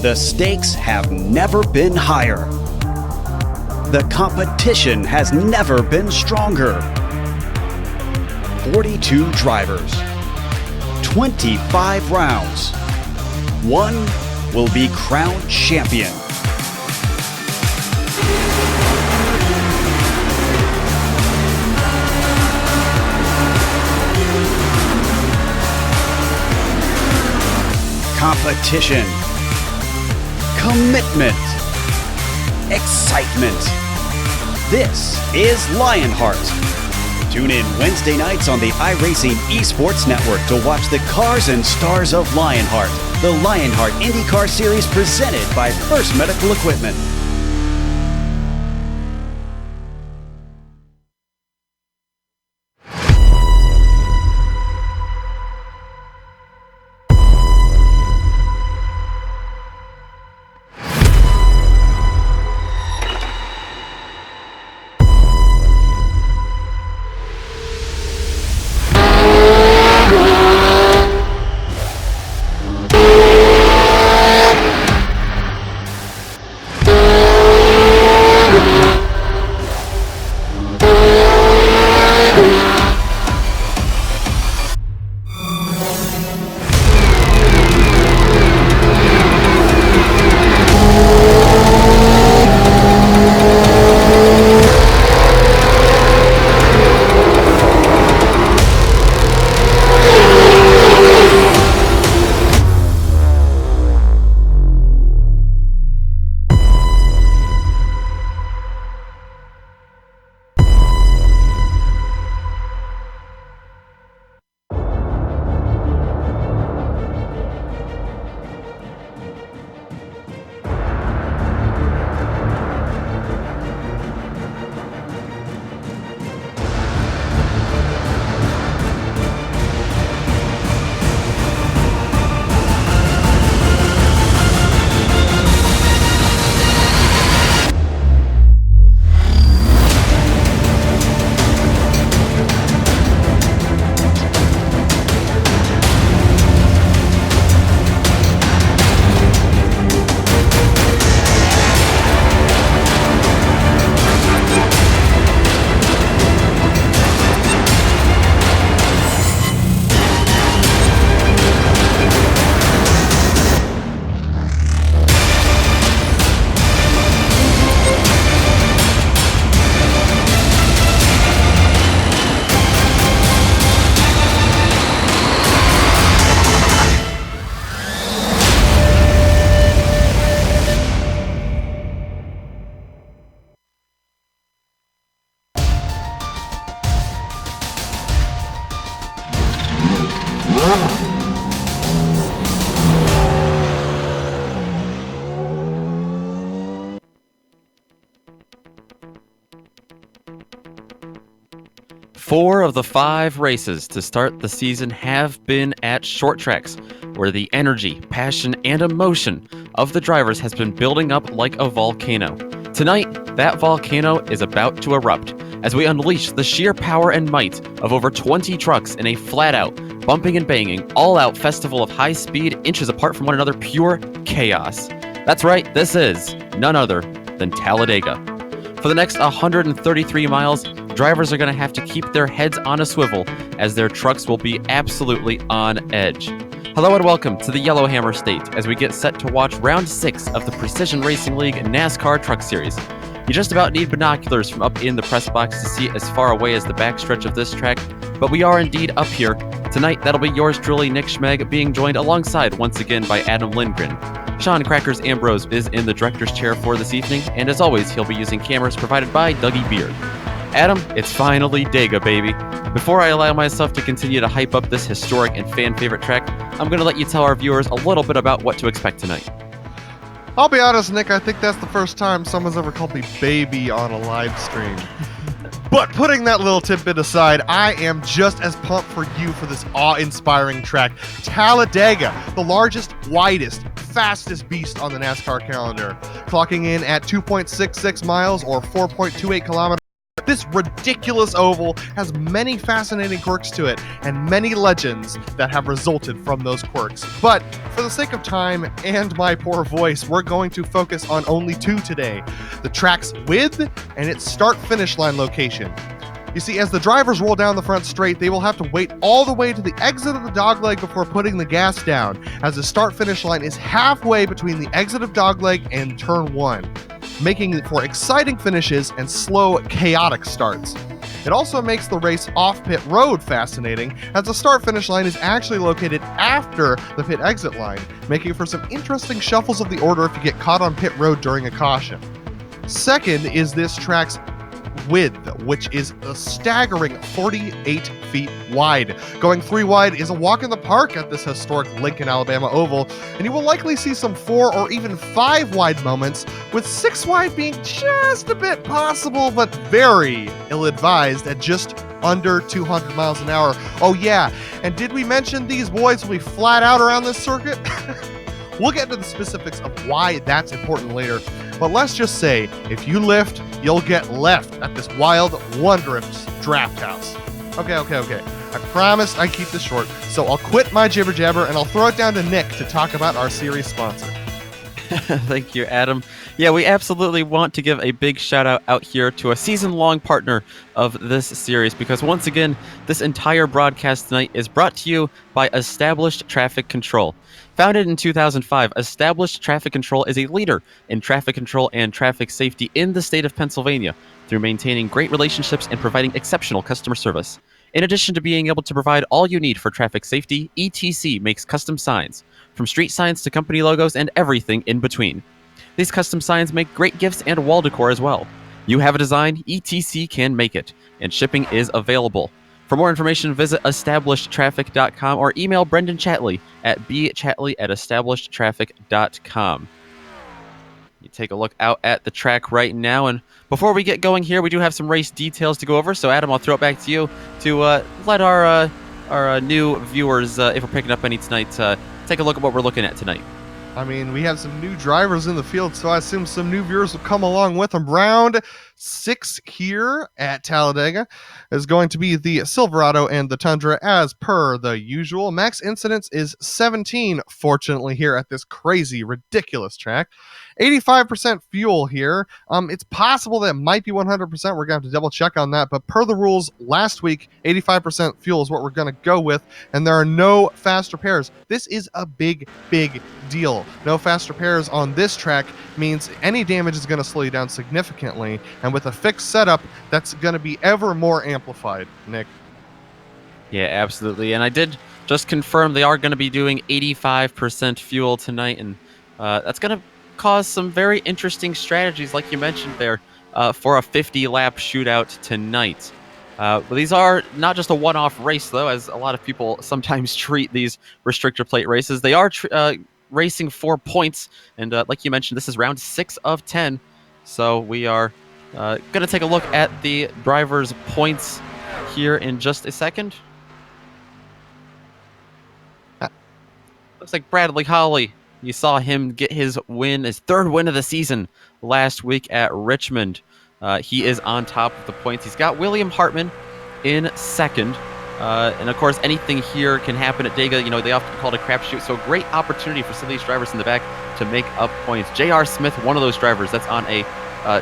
The stakes have never been higher. The competition has never been stronger. 42 drivers, 25 rounds. One will be crowned champion. Competition, commitment, excitement. This is Lionheart. Tune in Wednesday nights on the iRacing Esports Network to watch the cars and stars of Lionheart, the Lionheart IndyCar Series presented by First Medical Equipment. Four of the 5 races to start the season have been at short tracks, where the energy, passion, and emotion of the drivers has been building up like a volcano. Tonight, that volcano is about to erupt as we unleash the sheer power and might of over 20 trucks in a flat-out, bumping and banging, all-out festival of high speed, inches apart from one another, pure chaos. That's right, this is none other than Talladega. For the next 133 miles, drivers are going to have to keep their heads on a swivel as their trucks will be absolutely on edge. Hello and welcome to the Yellowhammer State as we get set to watch round 6 of the Precision Racing League NASCAR Truck Series. You just about need binoculars from up in the press box to see as far away as the backstretch of this track, but we are indeed up here. Tonight, that'll be yours truly, Nick Schmeg, being joined alongside once again by Adam Lindgren. Sean Crackers Ambrose is in the director's chair for this evening, and as always, he'll be using cameras provided by Dougie Beard. Adam, it's finally Dega, baby. Before I allow myself to continue to hype up this historic and fan-favorite track, I'm going to let you tell our viewers a little bit about what to expect tonight. I'll be honest, Nick, I think that's the first time someone's ever called me baby on a live stream. But putting that little tidbit aside, I am just as pumped for you for this awe-inspiring track. Talladega, the largest, widest, fastest beast on the NASCAR calendar, clocking in at 2.66 miles or 4.28 kilometers This ridiculous oval has many fascinating quirks to it and many legends that have resulted from those quirks. But for the sake of time and my poor voice, we're going to focus on only two today: the track's width and its start-finish line location. You see, as the drivers roll down the front straight, they will have to wait all the way to the exit of the dogleg before putting the gas down, as the start-finish line is halfway between the exit of dogleg and turn 1, making it for exciting finishes and slow, chaotic starts. It also makes the race off pit road fascinating, as the start-finish line is actually located after the pit exit line, making for some interesting shuffles of the order if you get caught on pit road during a caution. Second is this track's width, which is a staggering 48 feet wide. Going 3 wide is a walk in the park at this historic Lincoln, Alabama oval, and you will likely see some 4 or even 5 wide moments, with 6 wide being just a bit possible, but very ill-advised at just under 200 miles an hour. Oh yeah, and did we mention these boys will be flat out around this circuit? We'll get into the specifics of why that's important later, but let's just say, if you lift, you'll get left at this wild, wondrous draft house. Okay. I promised I'd keep this short, so I'll quit my jibber jabber and I'll throw it down to Nick to talk about our series sponsor. Thank you, Adam. Yeah, we absolutely want to give a big shout out here to a season-long partner of this series, because once again, this entire broadcast tonight is brought to you by Established Traffic Control. Founded in 2005, Established Traffic Control is a leader in traffic control and traffic safety in the state of Pennsylvania through maintaining great relationships and providing exceptional customer service. In addition to being able to provide all you need for traffic safety, ETC makes custom signs, from street signs to company logos and everything in between. These custom signs make great gifts and wall decor as well. You have a design, ETC can make it, and shipping is available. For more information, visit establishedtraffic.com or email Brendan Chatley at bchatley@establishedtraffic.com. You take a look out at the track right now, and before we get going here, we do have some race details to go over. So, Adam, I'll throw it back to you to let our new viewers, if we're picking up any tonight, take a look at what we're looking at tonight. I mean, we have some new drivers in the field, so I assume some new viewers will come along with them. Round 6 here at Talladega is going to be the Silverado and the Tundra, as per the usual. Max incidence is 17, fortunately, here at this crazy, ridiculous track. 85% fuel here. It's possible that it might be 100%. We're going to have to double check on that. But per the rules last week, 85% fuel is what we're going to go with. And there are no fast repairs. This is a big, big deal. No fast repairs on this track means any damage is going to slow you down significantly. And with a fixed setup, that's going to be ever more amplified, Nick. Yeah, absolutely. And I did just confirm they are going to be doing 85% fuel tonight. And that's going to cause some very interesting strategies, like you mentioned there, for a 50-lap shootout tonight. But these are not just a one-off race, though, as a lot of people sometimes treat these restrictor plate races. They are racing for points, and like you mentioned, this is round 6 of 10. So we are going to take a look at the drivers' points here in just a second. Looks like Bradley Holly. You saw him get his win, his 3rd win of the season last week at Richmond. He is on top of the points. He's got William Hartman in 2nd. And of course, anything here can happen at Dega. You know, they often call it a crapshoot. So great opportunity for some of these drivers in the back to make up points. J.R. Smith, one of those drivers that's on a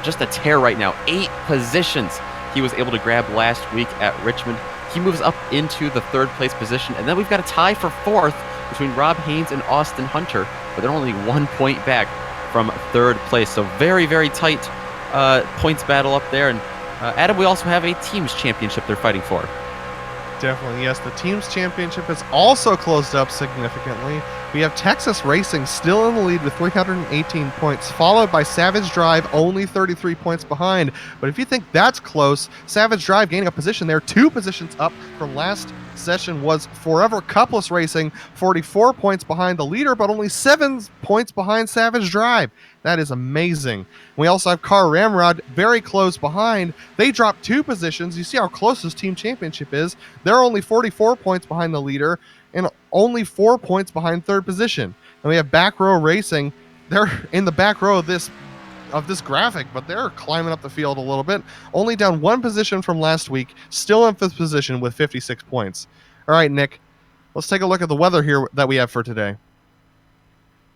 just a tear right now. 8 positions he was able to grab last week at Richmond. He moves up into the 3rd place position. And then we've got a tie for 4th between Rob Haynes and Austin Hunter, but they're only 1 point back from 3rd place. So very, very tight points battle up there. And Adam, we also have a teams championship they're fighting for. Definitely, yes. The team's championship has also closed up significantly. We have Texas Racing still in the lead with 318 points, followed by Savage Drive, only 33 points behind. But if you think that's close, Savage Drive gaining a position there, 2 positions up from last session was Forever Cupless Racing, 44 points behind the leader, but only 7 points behind Savage Drive. That is amazing. We also have Car Ramrod very close behind. They dropped 2 positions. You see how close this team championship is. They're only 44 points behind the leader and only 4 points behind 3rd position. And we have Back Row Racing. They're in the back row of this of this graphic, but they're climbing up the field a little bit. Only down 1 position from last week, still in 5th position with 56 points. All right, Nick, let's take a look at the weather here that we have for today.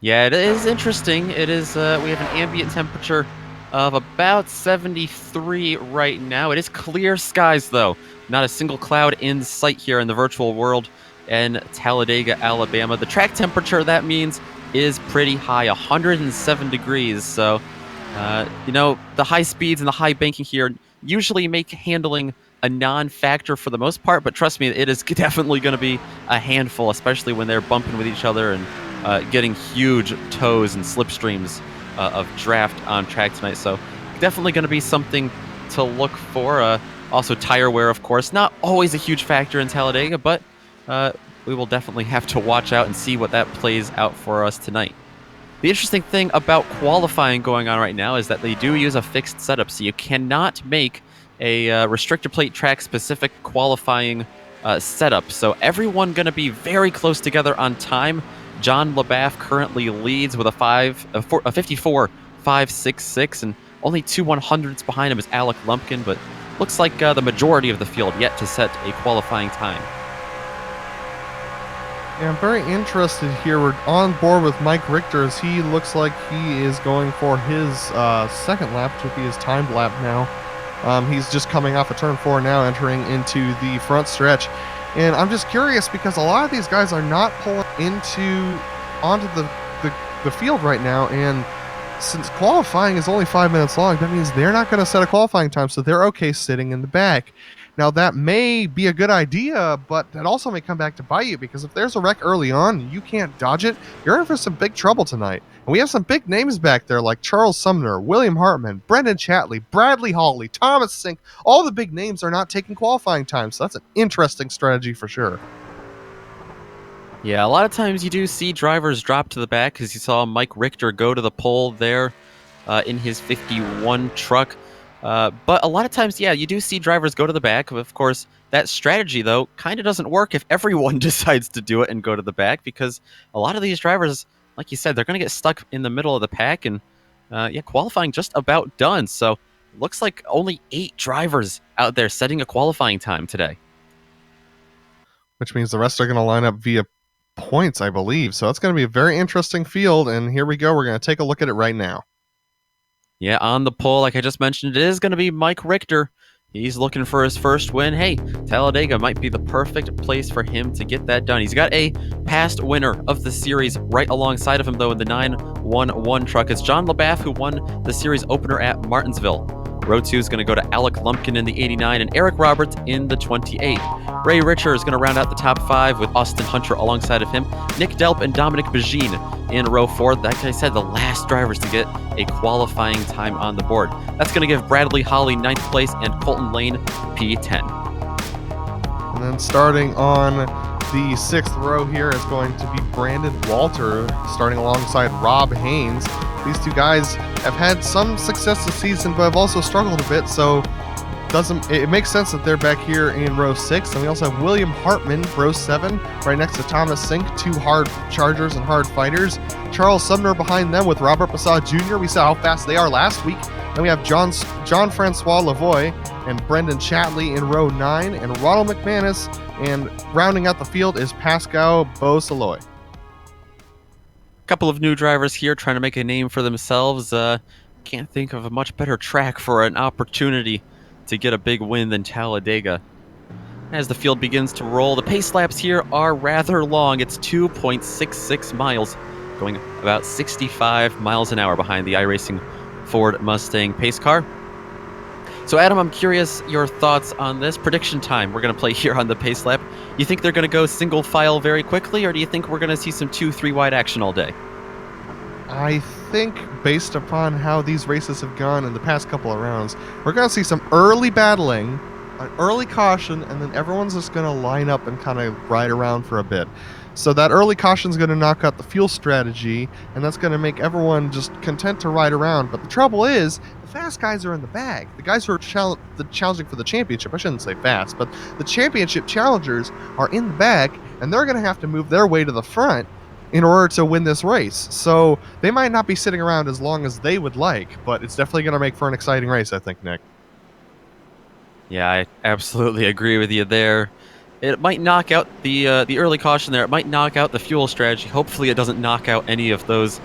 Yeah, it is interesting. It is, we have an ambient temperature of about 73 right now. It is clear skies, though. Not a single cloud in sight here in the virtual world in Talladega, Alabama. The track temperature, that means, is pretty high, 107 degrees. So, the high speeds and the high banking here usually make handling a non-factor for the most part, but trust me, it is definitely going to be a handful, especially when they're bumping with each other and getting huge tows and slipstreams of draft on track tonight. So definitely going to be something to look for. Also, tire wear, of course, not always a huge factor in Talladega, but we will definitely have to watch out and see what that plays out for us tonight. The interesting thing about qualifying going on right now is that they do use a fixed setup, so you cannot make a restrictor plate track specific qualifying setup. So everyone going to be very close together on time. John LaBaff currently leads with a 54.566, and only 2 100ths behind him is Alec Lumpkin, but looks like the majority of the field yet to set a qualifying time. Yeah, I'm very interested here. We're on board with Mike Richter as he looks like he is going for his second lap, which would be his timed lap now. He's just coming off of turn 4 now, entering into the front stretch. And I'm just curious because a lot of these guys are not pulling onto the field right now. And since qualifying is only 5 minutes long, that means they're not going to set a qualifying time, so they're okay sitting in the back. Now, that may be a good idea, but that also may come back to bite you, because if there's a wreck early on and you can't dodge it, you're in for some big trouble tonight. And we have some big names back there like Charles Sumner, William Hartman, Brendan Chatley, Bradley Hawley, Thomas Sink. All the big names are not taking qualifying time, so that's an interesting strategy for sure. Yeah, a lot of times you do see drivers drop to the back, because you saw Mike Richter go to the pole there in his 51 truck. But a lot of times, yeah, you do see drivers go to the back. Of course, that strategy, though, kind of doesn't work if everyone decides to do it and go to the back, because a lot of these drivers, like you said, they're going to get stuck in the middle of the pack, and qualifying just about done. So looks like only 8 drivers out there setting a qualifying time today. Which means the rest are going to line up via points, I believe. So it's going to be a very interesting field, and here we go. We're going to take a look at it right now. Yeah, on the pole, like I just mentioned, it is going to be Mike Richter. He's looking for his first win. Hey, Talladega might be the perfect place for him to get that done. He's got a past winner of the series right alongside of him, though, in the 911 truck. It's John LaBaff, who won the series opener at Martinsville. Row 2 is going to go to Alec Lumpkin in the 89 and Eric Roberts in the 28. Ray Richer is going to round out the top 5 with Austin Hunter alongside of him. Nick Delp and Dominic Bajin in row 4. Like I said, the last drivers to get a qualifying time on the board. That's going to give Bradley Holly 9th place and Colton Lane P10. And then starting on the 6th row here is going to be Brandon Walter, starting alongside Rob Haynes. These two guys have had some success this season, but have also struggled a bit, so it makes sense that they're back here in row 6. And we also have William Hartman, row 7, right next to Thomas Sink, 2 hard chargers and hard fighters. Charles Sumner behind them with Robert Bassad Jr. We saw how fast they are last week. Then we have Jean-Francois Lavoie and Brendan Chatley in row 9, and Ronald McManus, and rounding out the field is Pascal Beausoleil. Couple of new drivers here trying to make a name for themselves. Can't think of a much better track for an opportunity to get a big win than Talladega. As the field begins to roll, the pace laps here are rather long. It's 2.66 miles, going about 65 miles an hour behind the iRacing Ford Mustang pace car. So Adam, I'm curious your thoughts on this prediction time we're going to play here on the pace lap. You think they're going to go single file very quickly, or do you think we're going to see some 2-3 wide action all day? I think based upon how these races have gone in the past couple of rounds, we're going to see some early battling, an early caution, and then everyone's just going to line up and kind of ride around for a bit. So that early caution is going to knock out the fuel strategy, and that's going to make everyone just content to ride around. But the trouble is, the fast guys are in the back. The guys who are challenging for the championship, I shouldn't say fast, but the championship challengers are in the back, and they're going to have to move their way to the front in order to win this race. So they might not be sitting around as long as they would like, but it's definitely going to make for an exciting race, I think, Nick. Yeah, I absolutely agree with you there. It might knock out the early caution there. It might knock out the fuel strategy. Hopefully it doesn't knock out any of those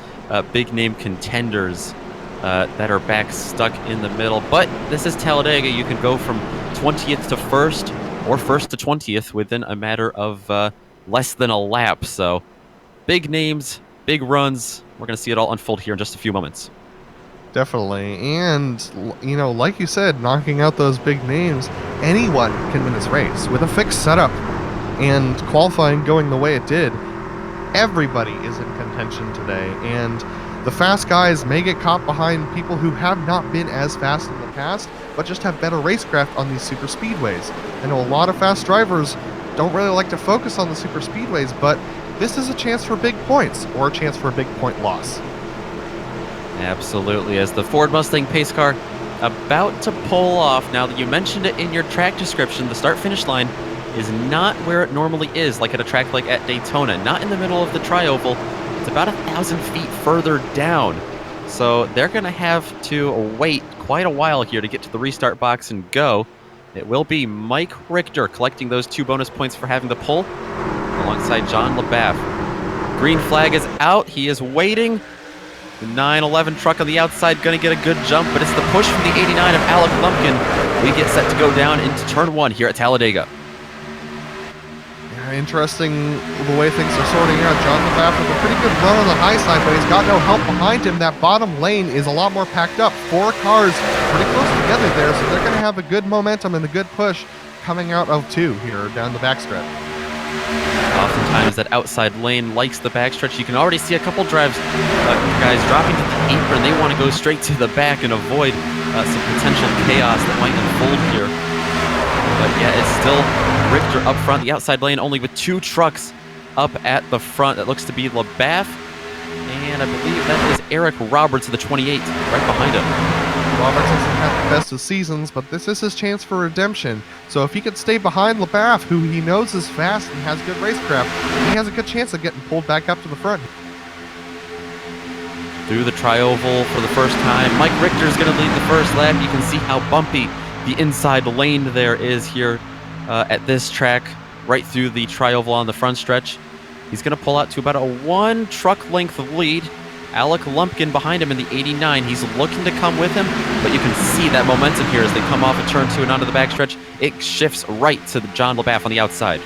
big-name contenders that are back stuck in the middle. But this is Talladega. You can go from 20th to 1st or 1st to 20th within a matter of less than a lap. So big names, big runs. We're going to see it all unfold here in just a few moments. Definitely. And, you know, like you said, knocking out those big names, anyone can win this race. With a fixed setup and qualifying going the way it did, everybody is in contention today. And the fast guys may get caught behind people who have not been as fast in the past, but just have better racecraft on these super speedways. I know a lot of fast drivers don't really like to focus on the super speedways, but this is a chance for big points or a chance for a big point loss. Absolutely. As the Ford Mustang pace car about to pull off. Now, you mentioned it in your track description, the start-finish line is not where it normally is, like at a track like at Daytona. Not in the middle of the tri-oval. It's about 1,000 feet further down. So they're going to have to wait quite a while here to get to the restart box and go. It will be Mike Richter collecting those 2 bonus points for having the pull alongside John LaBaffe. Green flag is out. He is waiting. The 911 truck on the outside going to get a good jump, but it's the push from the 89 of Alec Lumpkin. We get set to go down into turn 1 here at Talladega. Yeah, interesting the way things are sorting out. John LaBaffe with a pretty good run on the high side, but he's got no help behind him. That bottom lane is a lot more packed up. 4 cars pretty close together there, so they're going to have a good momentum and a good push coming out of 2 here down the backstretch. Oftentimes that outside lane likes the backstretch. You can already see a couple guys dropping to the apron. They want to go straight to the back and avoid some potential chaos that might unfold here. But yeah, it's still Richter up front. The outside lane only with 2 trucks up at the front. That looks to be LaBaffe. And I believe that is Eric Roberts of the 28 right behind him. Roberts hasn't had the best of seasons, but this is his chance for redemption. So if he could stay behind LaBaffe, who he knows is fast and has good racecraft, he has a good chance of getting pulled back up to the front. Through the tri-oval for the first time. Mike Richter is going to lead the first lap. You can see how bumpy the inside lane there is here at this track, right through the tri-oval on the front stretch. He's going to pull out to about a 1 truck length lead. Alec Lumpkin behind him in the 89. He's looking to come with him, but you can see that momentum here as they come off of turn 2 and onto the backstretch. It shifts right to John LaBaffe on the outside.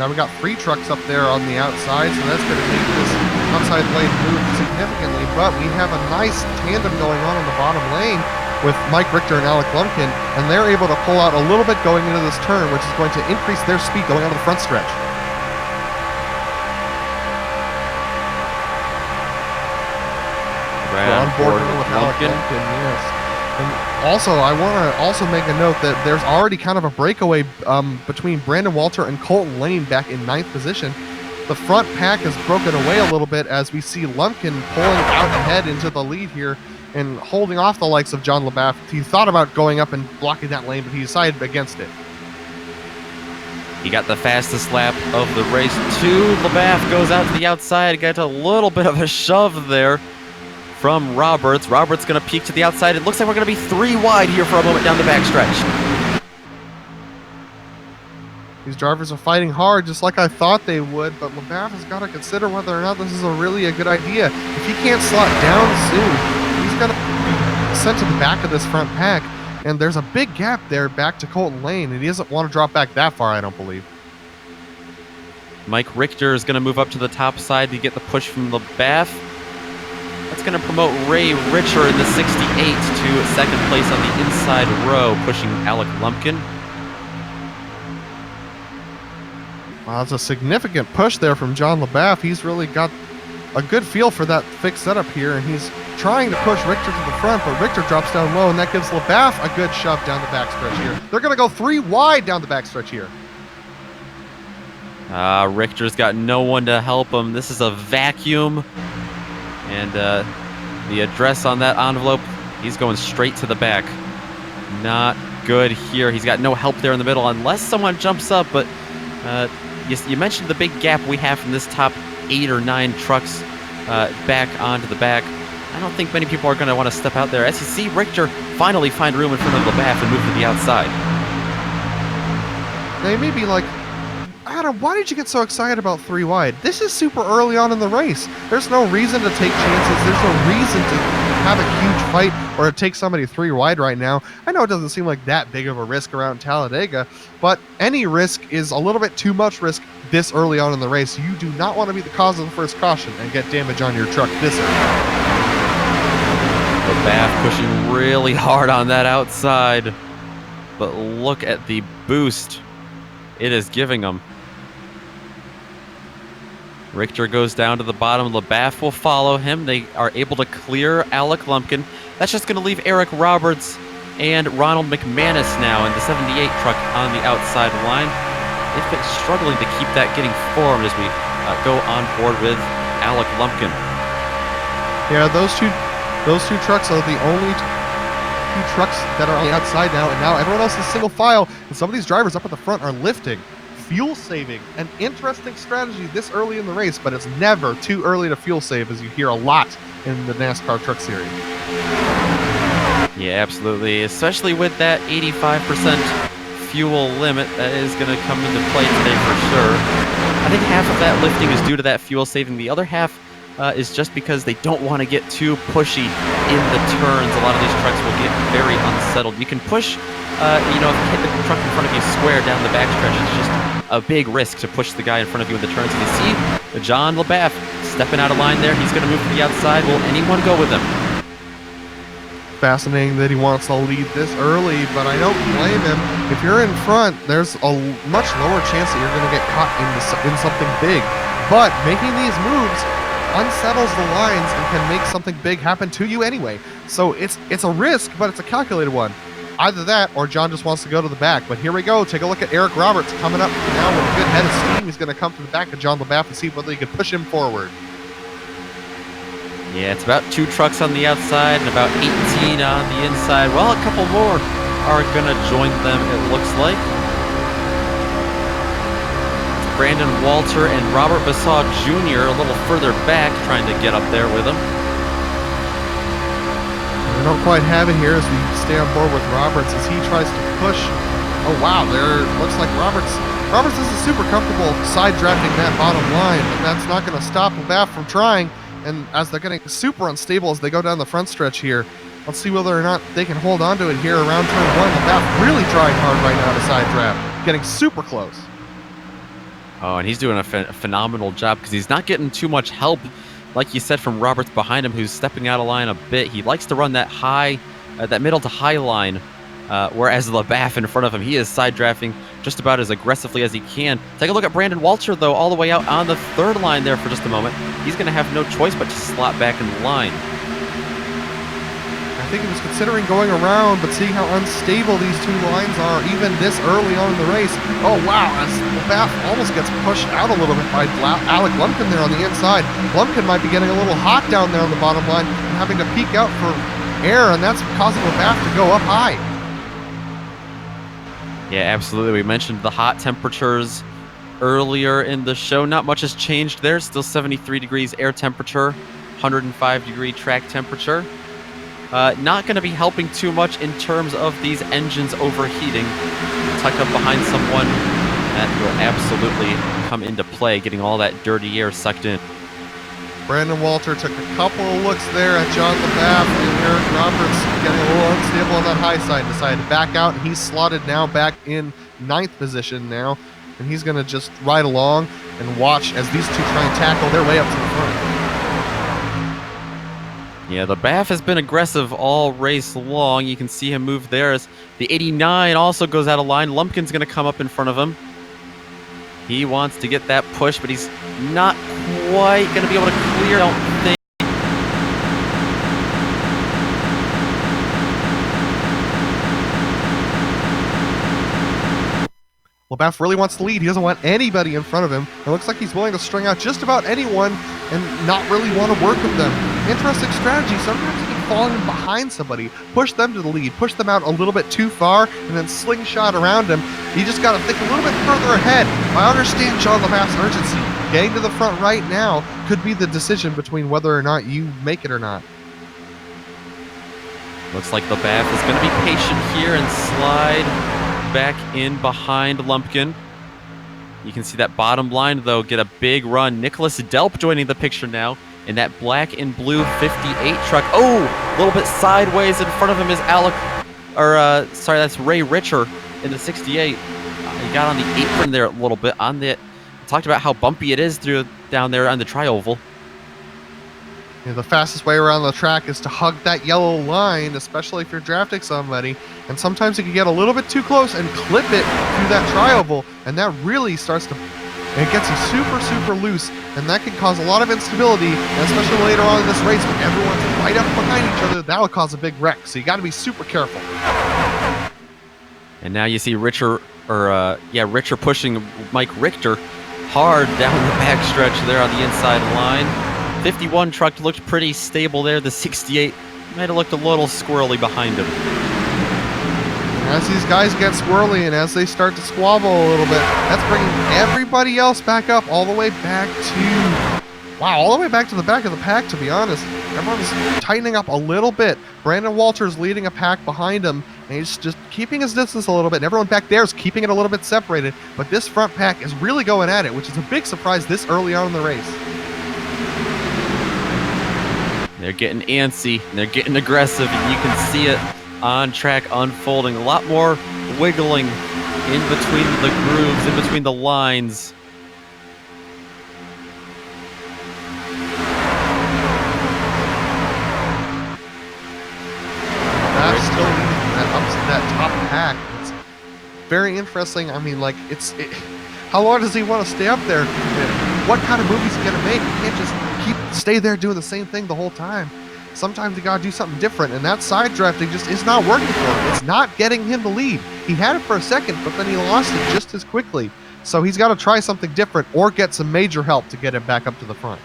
Now we got 3 trucks up there on the outside, so that's going to make this outside lane move significantly, but we have a nice tandem going on in the bottom lane with Mike Richter and Alec Lumpkin, and they're able to pull out a little bit going into this turn, which is going to increase their speed going onto the front stretch. On board with Alec Lumpkin, yes. And also, I want to also make a note that there's already kind of a breakaway between Brandon Walter and Colton Lane back in 9th position. The front pack has broken away a little bit as we see Lumpkin pulling out ahead into the lead here and holding off the likes of John LaBaffe. He thought about going up and blocking that lane, but he decided against it. He got the fastest lap of the race. LaBaffe goes out to the outside, got a little bit of a shove there from Roberts. Roberts going to peek to the outside. It looks like we're going to be 3 wide here for a moment down the backstretch. These drivers are fighting hard just like I thought they would, but LaBaffe has got to consider whether or not this is really a good idea. If he can't slot down soon, he's going to be sent to the back of this front pack, and there's a big gap there back to Colton Lane, and he doesn't want to drop back that far, I don't believe. Mike Richter is going to move up to the top side to get the push from LaBaffe. That's going to promote Ray Richer in the 68 to second place on the inside row, pushing Alec Lumpkin. Wow, that's a significant push there from John LaBaffe. He's really got a good feel for that fixed setup here, and he's trying to push Richter to the front, but Richter drops down low, and that gives LaBaffe a good shove down the backstretch here. They're going to go 3 wide down the backstretch here. Richter's got no one to help him. This is a vacuum. And the address on that envelope, he's going straight to the back. Not good here. He's got no help there in the middle unless someone jumps up. But you mentioned the big gap we have from this top 8 or 9 trucks back onto the back. I don't think many people are going to want to step out there. As you see, Richter finally find room in front of LaBeouf and move to the outside. They may be like, Adam, why did you get so excited about 3 wide? This is super early on in the race. There's no reason to take chances. There's no reason to have a huge fight or to take somebody 3 wide right now. I know it doesn't seem like that big of a risk around Talladega, but any risk is a little bit too much risk this early on in the race. You do not want to be the cause of the first caution and get damage on your truck this early. LaBeouf pushing really hard on that outside, but look at the boost it is giving him. Richter goes down to the bottom. LaBeouf will follow him. They are able to clear Alec Lumpkin. That's just going to leave Eric Roberts and Ronald McManus now in the 78 truck on the outside line. They've been struggling to keep that getting formed as we go on board with Alec Lumpkin. Yeah, those two trucks are the only two trucks that are on the outside now, and now everyone else is single file, and some of these drivers up at the front are lifting. Fuel saving, an interesting strategy this early in the race, but it's never too early to fuel save, as you hear a lot in the NASCAR Truck Series. Yeah, absolutely, especially with that 85% fuel limit that is going to come into play today for sure. I think half of that lifting is due to that fuel saving. The other half is just because they don't want to get too pushy in the turns. A lot of these trucks will get very unsettled. You can push, if you hit the truck in front of you square down the backstretch, it's just a big risk to push the guy in front of you in the turns. And you see John LaBeouf stepping out of line there. He's going to move to the outside. Will anyone go with him? Fascinating that he wants to lead this early, but I don't blame him. If you're in front, there's a much lower chance that you're going to get caught in something big. But making these moves unsettles the lines and can make something big happen to you anyway. So it's a risk, but it's a calculated one. Either that or John just wants to go to the back. But here we go. Take a look at Eric Roberts coming up now with a good head of steam. He's going to come to the back of John LaBeouf and see whether he can push him forward. Yeah, it's about 2 trucks on the outside and about 18 on the inside. Well, a couple more are going to join them, it looks like. Brandon Walter and Robert Basaw Jr. a little further back, trying to get up there with him. We don't quite have it here as we stay on board with Roberts as he tries to push. Oh wow, there looks like Roberts isn't super comfortable side drafting that bottom line, but that's not going to stop LaBeouf from trying. And as they're getting super unstable as they go down the front stretch here, let's see whether or not they can hold on to it here around turn 1. LaBeouf really trying hard right now to side draft, getting super close. Oh, and he's doing a phenomenal job because he's not getting too much help, like you said, from Roberts behind him, who's stepping out of line a bit. He likes to run that that middle to high line, whereas LaBeouf in front of him, he is side drafting just about as aggressively as he can. Take a look at Brandon Walter, though, all the way out on the 3rd line there for just a moment. He's going to have no choice but to slot back in the line. I think he was considering going around, but seeing how unstable these two lines are, even this early on in the race. Oh, wow, as LaBeouf almost gets pushed out a little bit by Alec Lumpkin there on the inside. Lumpkin might be getting a little hot down there on the bottom line and having to peek out for air, and that's causing LaBeouf to go up high. Yeah, absolutely. We mentioned the hot temperatures earlier in the show. Not much has changed there. Still 73 degrees air temperature, 105-degree track temperature. Not going to be helping too much in terms of these engines overheating. Tucked up behind someone, that will absolutely come into play, getting all that dirty air sucked in. Brandon Walter took a couple of looks there at John LaBeouf, and Eric Roberts getting a little unstable on that high side. Decided to back out, and he's slotted now back in 9th position now. And he's going to just ride along and watch as these two try and tackle their way up to the front. Yeah, LaBeouf has been aggressive all race long. You can see him move there as the 89 also goes out of line. Lumpkin's going to come up in front of him. He wants to get that push, but he's not quite going to be able to clear, I don't think. LaBeouf really wants to lead. He doesn't want anybody in front of him. It looks like he's willing to string out just about anyone and not really want to work with them. Interesting strategy. Sometimes you can fall in behind somebody, push them to the lead, push them out a little bit too far, and then slingshot around him. You just got to think a little bit further ahead. I understand John LaBeouf's urgency, getting to the front right now could be the decision between whether or not you make it or not. Looks like LeBaff is going to be patient here and slide back in behind Lumpkin. You can see that bottom line, though, get a big run. Nicholas Delp joining the picture now in that black and blue 58 truck. Oh, a little bit sideways. In front of him is that's Ray Richer in the 68. He got on the apron there a little bit. Talked about how bumpy it is down there on the tri-oval. You know, the fastest way around the track is to hug that yellow line, especially if you're drafting somebody. And sometimes you can get a little bit too close and clip it through that tri-oval, and that really starts to, it gets you super, super loose, and that can cause a lot of instability, and especially later on in this race when everyone's right up behind each other, that'll cause a big wreck. So you got to be super careful. And now you see Richer pushing Mike Richter hard down the backstretch there on the inside line. 51 truck looked pretty stable there. The 68 might have looked a little squirrely behind him. As these guys get squirrely and as they start to squabble a little bit, that's bringing everybody else back up all the way back to the back of the pack, to be honest. Everyone's tightening up a little bit. Brandon Walters leading a pack behind him, and he's just keeping his distance a little bit, and everyone back there is keeping it a little bit separated, but this front pack is really going at it, which is a big surprise this early on in the race. They're getting antsy, and they're getting aggressive, and you can see it on track unfolding. A lot more wiggling in between the grooves, in between the lines. That's still that top pack. It's very interesting. I mean, like, how long does he want to stay up there? What kind of movies is he going to make? He can't just stay there doing the same thing the whole time. Sometimes you gotta do something different, and that side drafting just is not working for him. It's not getting him the lead. He had it for a second, but then he lost it just as quickly. So he's got to try something different or get some major help to get him back up to the front.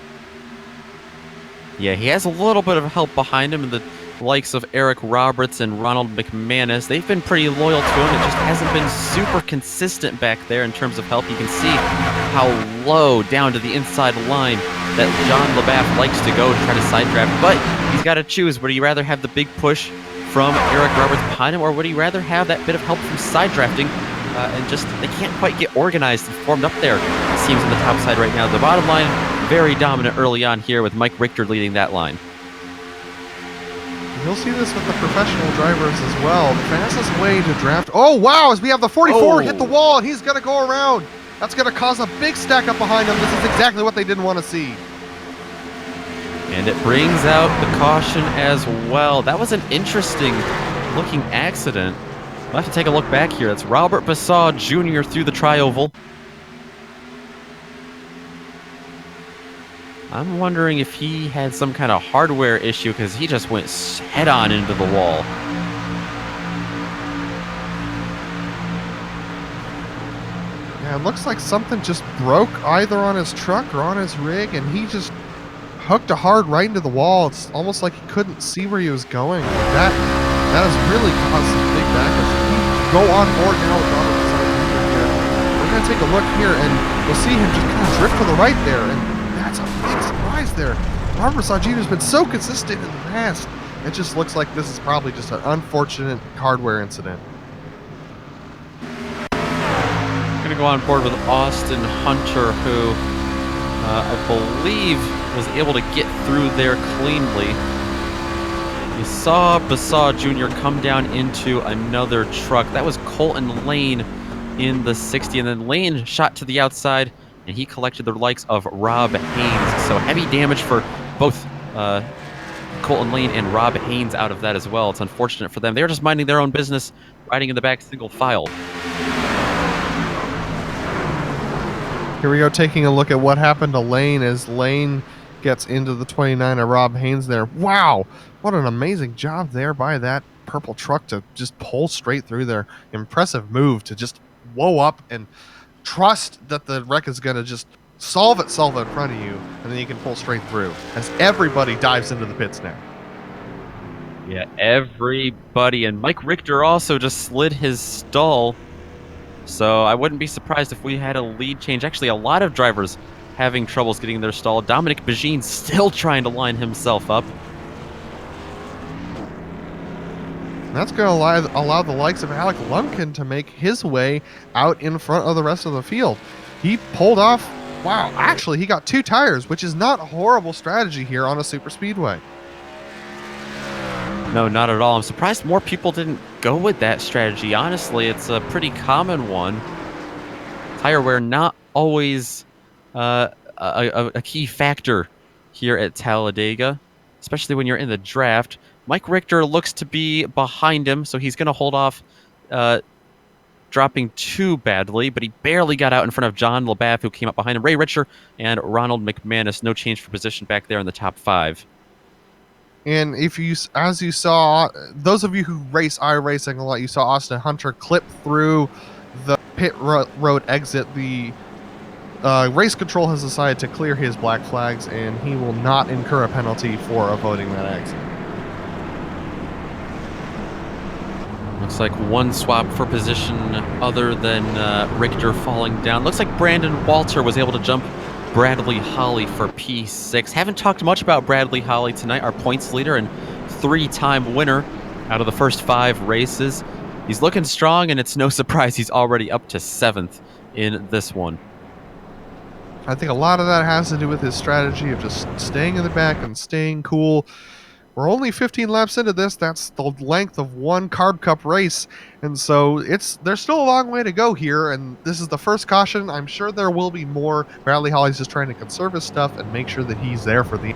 Yeah, he has a little bit of help behind him in the likes of Eric Roberts and Ronald McManus. They've been pretty loyal to him. It just hasn't been super consistent back there in terms of help. You can see how low down to the inside line that John LeBaff likes to go to try to side draft, but he's got to choose. Would he rather have the big push from Eric Roberts behind him, or would he rather have that bit of help from side drafting? And just, they can't quite get organized and formed up there, it seems, on the top side right now. The bottom line, very dominant early on here with Mike Richter leading that line. You'll see this with the professional drivers as well. The fastest way to draft. Oh, wow, as we have the 44 hit the wall, and he's going to go around. That's going to cause a big stack up behind him. This is exactly what they didn't want to see. And it brings out the caution as well. That was an interesting looking accident. We'll have to take a look back here. That's Robert Basaw Jr. through the tri-oval. I'm wondering if he had some kind of hardware issue, because he just went head-on into the wall. Yeah, it looks like something just broke either on his truck or on his rig, and he just hooked a hard right into the wall. It's almost like he couldn't see where he was going. That has really caused some big backlash. Go on board now with Robert Basaw Jr. We're going to take a look here, and we'll see him just kind of drift to the right there, and that's a big surprise there. Robert Basaw Jr. has been so consistent in the past. It just looks like this is probably just an unfortunate hardware incident. Going to go on board with Austin Hunter, who I believe was able to get through there cleanly. You saw Basaw Jr. come down into another truck. That was Colton Lane in the 60, and then Lane shot to the outside, and he collected the likes of Rob Haynes. So heavy damage for both Colton Lane and Rob Haynes out of that as well. It's unfortunate for them. They're just minding their own business, riding in the back single file. Here we go, taking a look at what happened to Lane as Lane gets into the 29 of Rob Haynes there. Wow, what an amazing job there by that purple truck to just pull straight through there. Impressive move to just whoa up and trust that the wreck is going to just solve itself in front of you, and then you can pull straight through as everybody dives into the pits now. Yeah, everybody. And Mike Richter also just slid his stall. So I wouldn't be surprised if we had a lead change. Actually, a lot of drivers having troubles getting their stall. Dominic Begin still trying to line himself up. That's going to allow the likes of Alec Lumpkin to make his way out in front of the rest of the field. He pulled off, wow, actually he got 2 tires, which is not a horrible strategy here on a super speedway. No, not at all. I'm surprised more people didn't go with that strategy. Honestly, it's a pretty common one. Tire wear not always a key factor here at Talladega, especially when you're in the draft. Mike Richter looks to be behind him, so he's going to hold off dropping too badly, but he barely got out in front of John LeBaff, who came up behind him. Ray Richer and Ronald McManus, no change for position back there in the top 5. And as you saw, those of you who race iRacing a lot, you saw Austin Hunter clip through the pit road exit. The race control has decided to clear his black flags, and he will not incur a penalty for avoiding that exit. Looks like one swap for position other than Richter falling down. Looks like Brandon Walter was able to jump Bradley Holly for P6. Haven't talked much about Bradley Holly tonight, our points leader and 3-time winner out of the first 5 races. He's looking strong, and it's no surprise he's already up to 7th in this one. I think a lot of that has to do with his strategy of just staying in the back and staying cool. We're only 15 laps into this. That's the length of one Carb Cup race. And so there's still a long way to go here. And this is the first caution. I'm sure there will be more. Bradley Holly's just trying to conserve his stuff and make sure that he's there for the...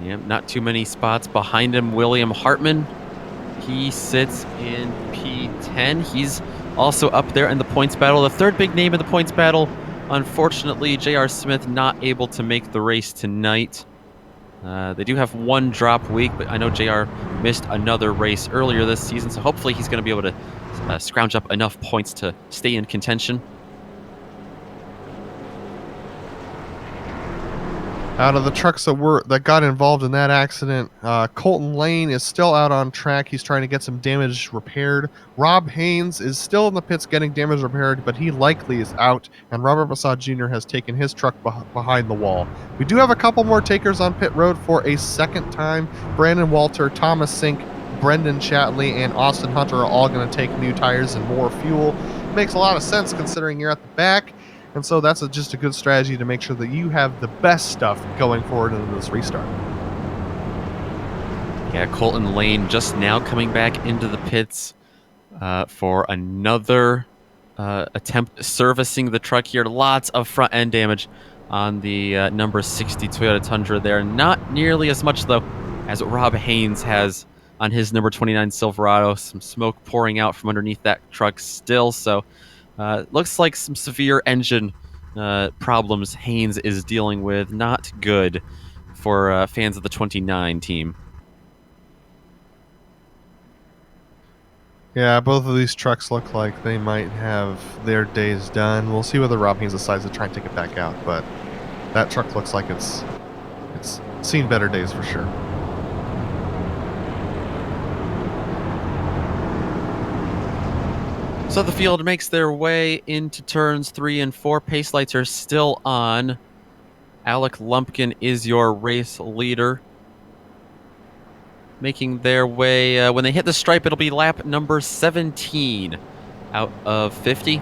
Yeah, not too many spots behind him. William Hartman, he sits in P10. He's also up there in the points battle. The third big name in the points battle. Unfortunately, J.R. Smith not able to make the race tonight. They do have one drop week, but I know J.R. missed another race earlier this season, so hopefully he's going to be able to scrounge up enough points to stay in contention. Out of the trucks that got involved in that accident, Colton Lane is still out on track. He's trying to get some damage repaired. Rob Haynes is still in the pits getting damage repaired, but he likely is out, and Robert Massad Jr. has taken his truck behind the wall. We do have a couple more takers on pit road for a second time. Brandon Walter, Thomas Sink, Brendan Chatley, and Austin Hunter are all going to take new tires and more fuel. Makes a lot of sense considering you're at the back. And so that's just a good strategy to make sure that you have the best stuff going forward into this restart. Yeah, Colton Lane just now coming back into the pits for another attempt servicing the truck here. Lots of front end damage on the number 60 Toyota Tundra there. Not nearly as much, though, as Rob Haynes has on his number 29 Silverado. Some smoke pouring out from underneath that truck still, so... looks like some severe engine problems Haynes is dealing with. Not good for fans of the 29 team. Yeah, both of these trucks look like they might have their days done. We'll see whether Rob Haynes decides to try and take it back out, but that truck looks like it's seen better days for sure. So the field makes their way into turns 3 and 4. Pace lights are still on. Alec Lumpkin is your race leader. Making their way, when they hit the stripe, it'll be lap number 17 out of 50.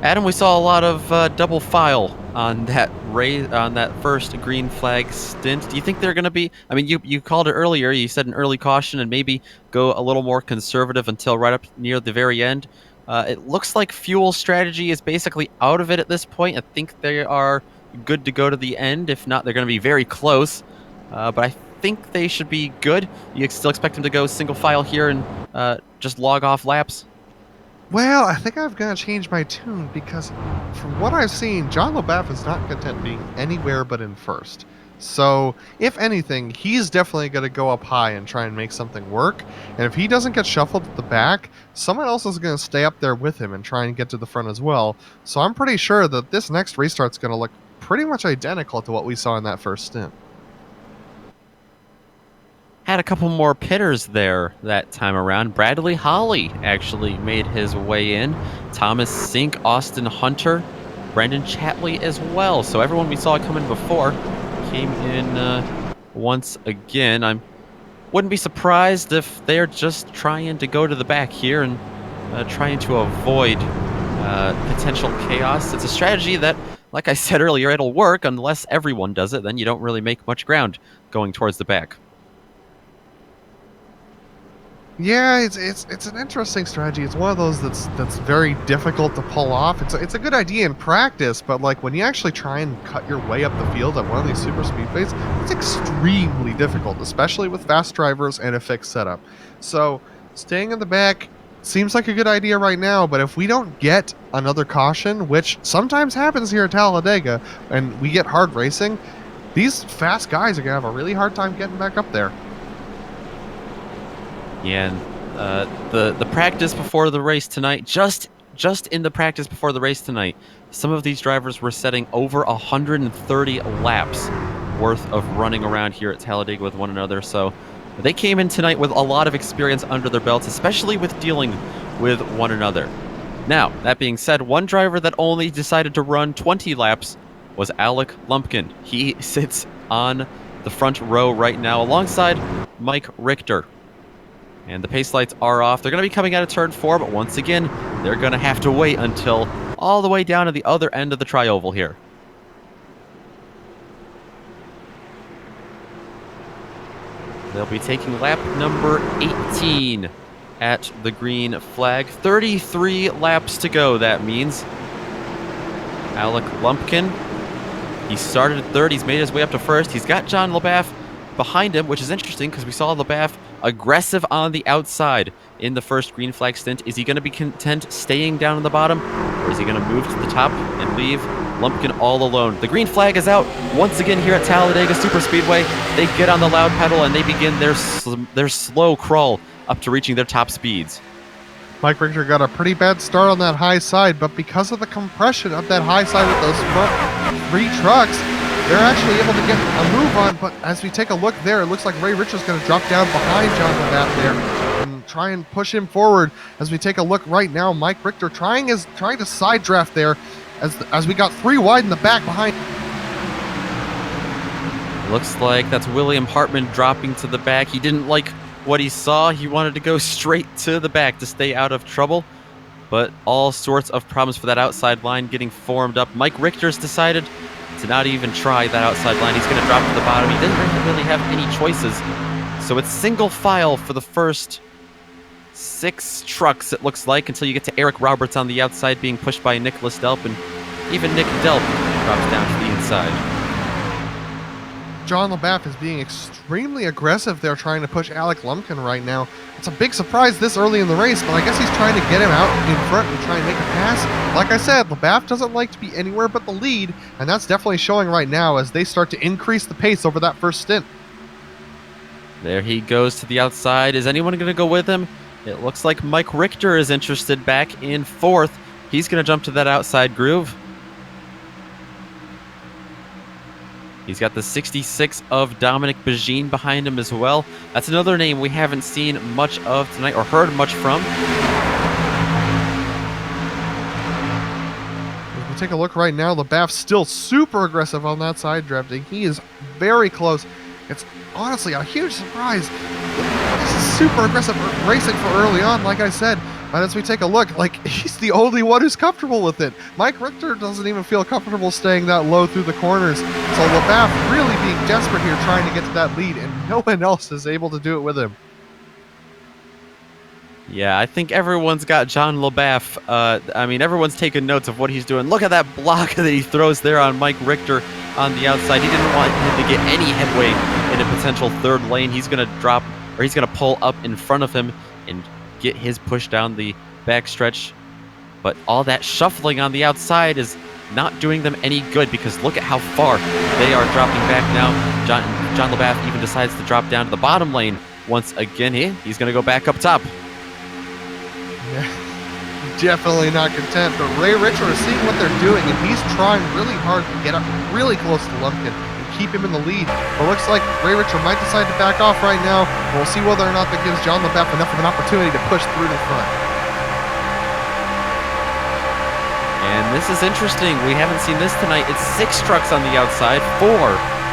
Adam, we saw a lot of double file on that first green flag stint. Do you think they're going to be... I mean, you called it earlier. You said an early caution and maybe go a little more conservative until right up near the very end. It looks like fuel strategy is basically out of it at this point. I think they are good to go to the end. If not, they're going to be very close. But I think they should be good. You still expect them to go single file here and just log off laps? Well, I think I've got to change my tune because from what I've seen, John LeBaff is not content being anywhere but in first. So, if anything, he's definitely going to go up high and try and make something work. And if he doesn't get shuffled at the back, someone else is going to stay up there with him and try and get to the front as well. So I'm pretty sure that this next restart's going to look pretty much identical to what we saw in that first stint. had a couple more pitters there that time around. Bradley Holly actually made his way in. Thomas Sink, Austin Hunter, Brendan Chatley as well. So everyone we saw coming before came in once again. I wouldn't be surprised if they're just trying to go to the back here and trying to avoid potential chaos. It's a strategy that, like I said earlier, it'll work unless everyone does it. Then you don't really make much ground going towards the back. Yeah, it's an interesting strategy. It's one of those that's very difficult to pull off. It's a good idea in practice, but like when you actually try and cut your way up the field at one of these super speedways, it's extremely difficult, especially with fast drivers and a fixed setup. So staying in the back seems like a good idea right now, but if we don't get another caution, which sometimes happens here at Talladega, and we get hard racing, these fast guys are gonna have a really hard time getting back up there. Yeah, and the practice before the race tonight, just in the practice before the race tonight, some of these drivers were setting over 130 laps worth of running around here at Talladega with one another. So they came in tonight with a lot of experience under their belts, especially with dealing with one another. Now, that being said, one driver that only decided to run 20 laps was Alec Lumpkin. He sits on the front row right now alongside Mike Richter. And the pace lights are off. They're going to be coming out of turn 4, but once again, they're going to have to wait until all the way down to the other end of the tri-oval here. They'll be taking lap number 18 at the green flag. 33 laps to go, that means. Alec Lumpkin, he started at third. He's made his way up to first. He's got John LaBaff behind him, which is interesting because we saw LaBaff aggressive on the outside in the first green flag stint. Is he going to be content staying down in the bottom, or is he going to move to the top and leave Lumpkin all alone? The green flag is out once again here at Talladega Superspeedway. They get on the loud pedal and they begin their slow crawl up to reaching their top speeds. Mike Richter got a pretty bad start on that high side, but because of the compression of that high side with those front 3 trucks, they're actually able to get a move on. But as we take a look there, it looks like Ray Richards is going to drop down behind John LaBaff there and try and push him forward. As we take a look right now, Mike Richter trying to side draft there as we got 3 wide in the back behind. Looks like that's William Hartman dropping to the back. He didn't like what he saw. He wanted to go straight to the back to stay out of trouble. But all sorts of problems for that outside line getting formed up. Mike Richter's decided to not even try that outside line. He's going to drop to the bottom. He didn't really have any choices. So it's single file for the first 6 trucks, it looks like, until you get to Eric Roberts on the outside being pushed by Nicholas Delp, and even Nick Delp drops down to the inside. John LaBaff is being extremely aggressive there, trying to push Alec Lumpkin right now. It's a big surprise this early in the race, but I guess he's trying to get him out in front and try and make a pass. Like I said, LaBaff doesn't like to be anywhere but the lead, and that's definitely showing right now as they start to increase the pace over that first stint. There he goes to the outside. Is anyone going to go with him? It looks like Mike Richter is interested back in 4th. He's going to jump to that outside groove. He's got the 66 of Dominic Bajin behind him as well. That's another name we haven't seen much of tonight, or heard much from. If we take a look right now, LaBaff's still super aggressive on that side drafting. He is very close. It's honestly a huge surprise. This is super aggressive racing for early on, like I said. But as we take a look, like, he's the only one who's comfortable with it. Mike Richter doesn't even feel comfortable staying that low through the corners. So LaBaff really being desperate here, trying to get to that lead, and no one else is able to do it with him. Yeah, I think everyone's got John LaBaff. I mean, everyone's taking notes of what he's doing. Look at that block that he throws there on Mike Richter on the outside. He didn't want him to get any headway in a potential 3rd lane. He's going to drop, or he's going to pull up in front of him and get his push down the backstretch. But all that shuffling on the outside is not doing them any good, because look at how far they are dropping back now. John LaBaff even decides to drop down to the bottom lane once again. He's going to go back up top. Yeah, definitely not content, but Ray Richard is seeing what they're doing, and he's trying really hard to get up really close to Lumpkin and keep him in the lead. But it looks like Ray Richer might decide to back off right now. We'll see whether or not that gives John LeBeff enough of an opportunity to push through to the front. And this is interesting. We haven't seen this tonight. It's 6 trucks on the outside, 4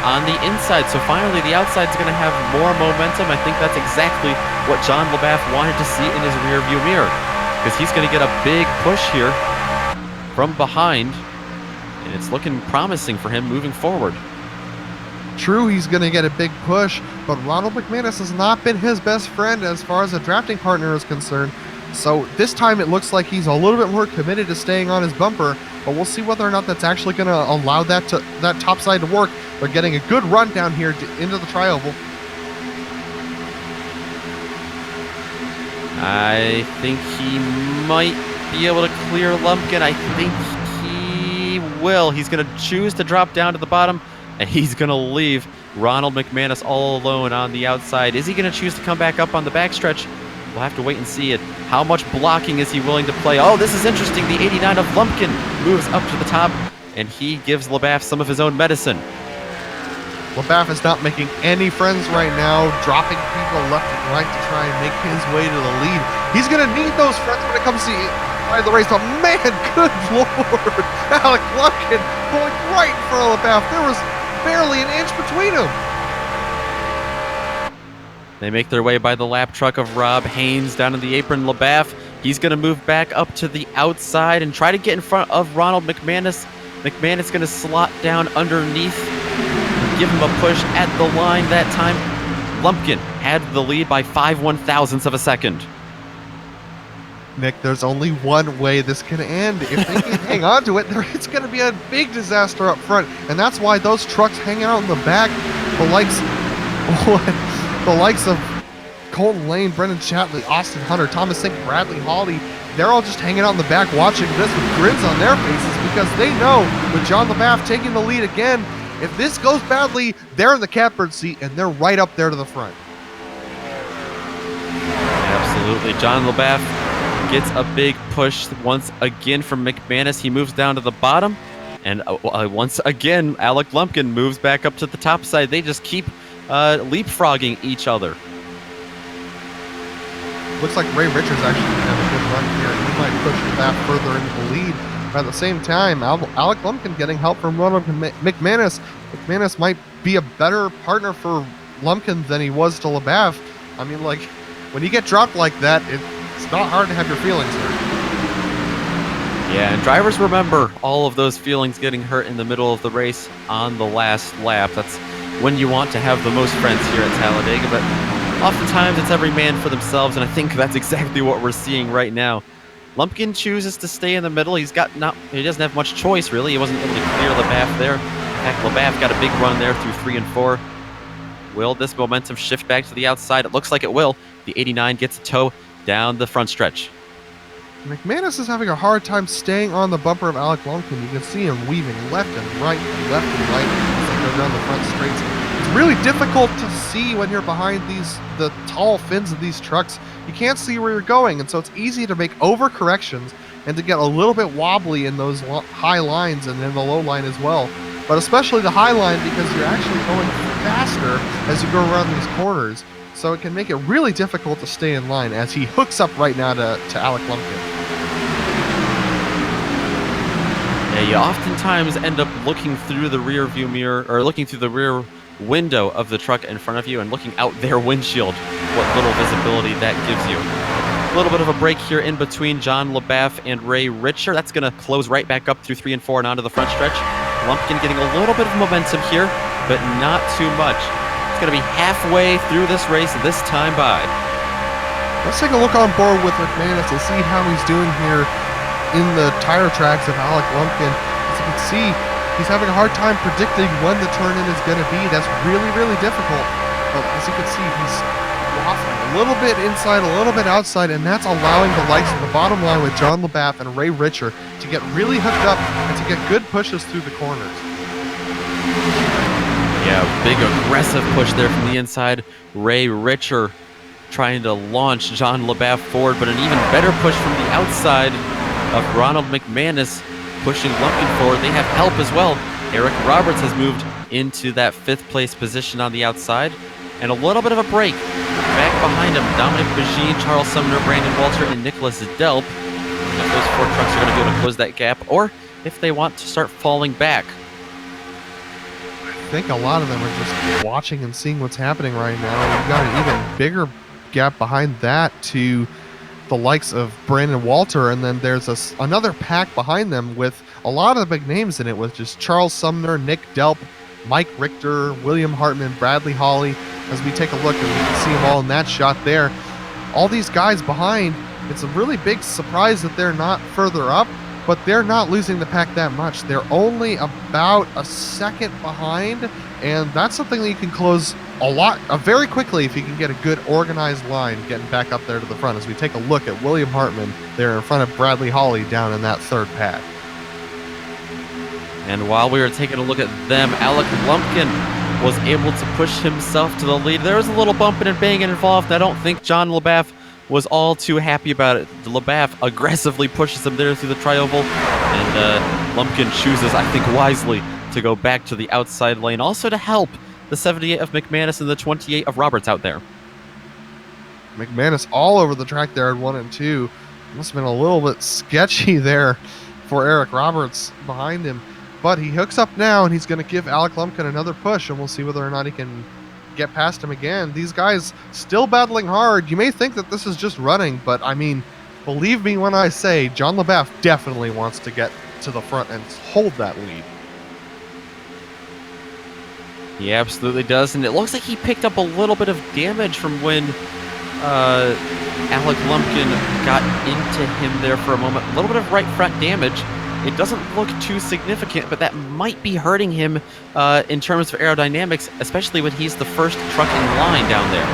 on the inside. So finally, the outside's going to have more momentum. I think that's exactly what John LeBeff wanted to see in his rear view mirror, because he's going to get a big push here from behind, and it's looking promising for him moving forward. True, he's going to get a big push, but Ronald McManus has not been his best friend as far as a drafting partner is concerned. So this time it looks like he's a little bit more committed to staying on his bumper, but we'll see whether or not that's actually going to allow that top side to work. They're getting a good run down here into the tri-oval. I think he might be able to clear Lumpkin. I think he will. He's going to choose to drop down to the bottom, and he's going to leave Ronald McManus all alone on the outside. Is he going to choose to come back up on the backstretch? We'll have to wait and see it. How much blocking is he willing to play? Oh, this is interesting. The 89 of Lumpkin moves up to the top, and he gives LeBeff some of his own medicine. LeBeff is not making any friends right now, dropping people left and right to try and make his way to the lead. He's going to need those friends when it comes to the race, but man, good lord, Alec Lumpkin pulling right in front of LeBeff. There was barely an inch between them. They make their way by the lap truck of Rob Haynes down in the apron. LeBeff, he's going to move back up to the outside and try to get in front of Ronald McManus. McManus going to slot down underneath, give him a push at the line that time. Lumpkin had the lead by 5/1000ths of a second. Nick, there's only one way this can end. If they can hang on to it, it's going to be a big disaster up front, and that's why those trucks hanging out in the back, the likes of Colton Lane, Brendan Chatley, Austin Hunter, Thomas Sink, Bradley Hawley, they're all just hanging out in the back watching this with grins on their faces, because they know with John LeBeff taking the lead again, if this goes badly, they're in the catbird seat and they're right up there to the front. Absolutely. John LeBeff gets a big push once again from McManus. He moves down to the bottom, and once again, Alec Lumpkin moves back up to the top side. They just keep leapfrogging each other. Looks like Ray Richards actually going to have a good run here. He might push LeBeff further into the lead. But at the same time, Alec Lumpkin getting help from Ronald McManus. McManus might be a better partner for Lumpkin than he was to LeBeff. I mean, like, when you get dropped like that, it's not hard to have your feelings hurt. Yeah, and drivers remember all of those feelings getting hurt in the middle of the race on the last lap. That's when you want to have the most friends here at Talladega, but oftentimes it's every man for themselves, and I think that's exactly what we're seeing right now. Lumpkin chooses to stay in the middle. He doesn't have much choice, really. He wasn't able to clear LeBeff there. In fact, LeBeff got a big run there through 3 and 4. Will this momentum shift back to the outside? It looks like it will. The 89 gets a tow down the front stretch. McManus is having a hard time staying on the bumper of Alec Lumpkin. You can see him weaving left and right and left and right as they go down the front straights. It's really difficult to see when you're behind the tall fins of these trucks. You can't see where you're going, and so it's easy to make overcorrections and to get a little bit wobbly in those high lines and in the low line as well. But especially the high line, because you're actually going faster as you go around these corners. So it can make it really difficult to stay in line as he hooks up right now to Alec Lumpkin. Yeah, you oftentimes end up looking through the rear view mirror, or looking through the rear window of the truck in front of you and looking out their windshield. What little visibility that gives you. A little bit of a break here in between John LeBeff and Ray Richer. That's going to close right back up through 3 and 4 and onto the front stretch. Lumpkin getting a little bit of momentum here, but not too much. It's going to be halfway through this race this time by. Let's take a look on board with McManus to see how he's doing here in the tire tracks of Alec Lumpkin. As you can see, he's having a hard time predicting when the turn-in is going to be. That's really, really difficult. But as you can see, he's waffling a little bit inside, a little bit outside, and that's allowing the likes of the bottom line with John LeBeff and Ray Richer to get really hooked up and to get good pushes through the corners. Yeah, big aggressive push there from the inside. Ray Richer trying to launch John LeBeff forward, but an even better push from the outside of Ronald McManus pushing Lumpkin forward. They have help as well. Eric Roberts has moved into that 5th place position on the outside. And a little bit of a break. Back behind him, Dominic Bajin, Charles Sumner, Brandon Walter, and Nicholas Delp. And if those 4 trucks are going to be able to close that gap, or if they want to start falling back. I think a lot of them are just watching and seeing what's happening right now. We've got an even bigger gap behind that to the likes of Brandon Walter, and then there's another pack behind them with a lot of the big names in it, with just Charles Sumner, Nick Delp, Mike Richter, William Hartman, Bradley Hawley. As we take a look, and we can see them all in that shot there. All these guys behind, it's a really big surprise that they're not further up, but they're not losing the pack that much. They're only about a second behind, and that's something that you can close very quickly if you can get a good organized line getting back up there to the front. As we take a look at William Hartman there in front of Bradley Hawley down in that 3rd pack. And while we were taking a look at them, Alec Lumpkin was able to push himself to the lead. There was a little bumping and banging involved. I don't think John LaBaff was all too happy about it. LaBaff aggressively pushes him there through the tri-oval, and Lumpkin chooses, I think wisely, to go back to the outside lane, also to help the 78 of McManus and the 28 of Roberts out there. McManus all over the track there at 1 and 2. Must have been a little bit sketchy there for Eric Roberts behind him. But he hooks up now, and he's going to give Alec Lumpkin another push, and we'll see whether or not he can get past him again. These guys still battling hard. You may think that this is just running, but, I mean, believe me when I say John LaBaff definitely wants to get to the front and hold that lead. He absolutely does, and it looks like he picked up a little bit of damage from when Alec Lumpkin got into him there for a moment. A little bit of right front damage. It doesn't look too significant, but that might be hurting him in terms of aerodynamics, especially when he's the first truck in line down there.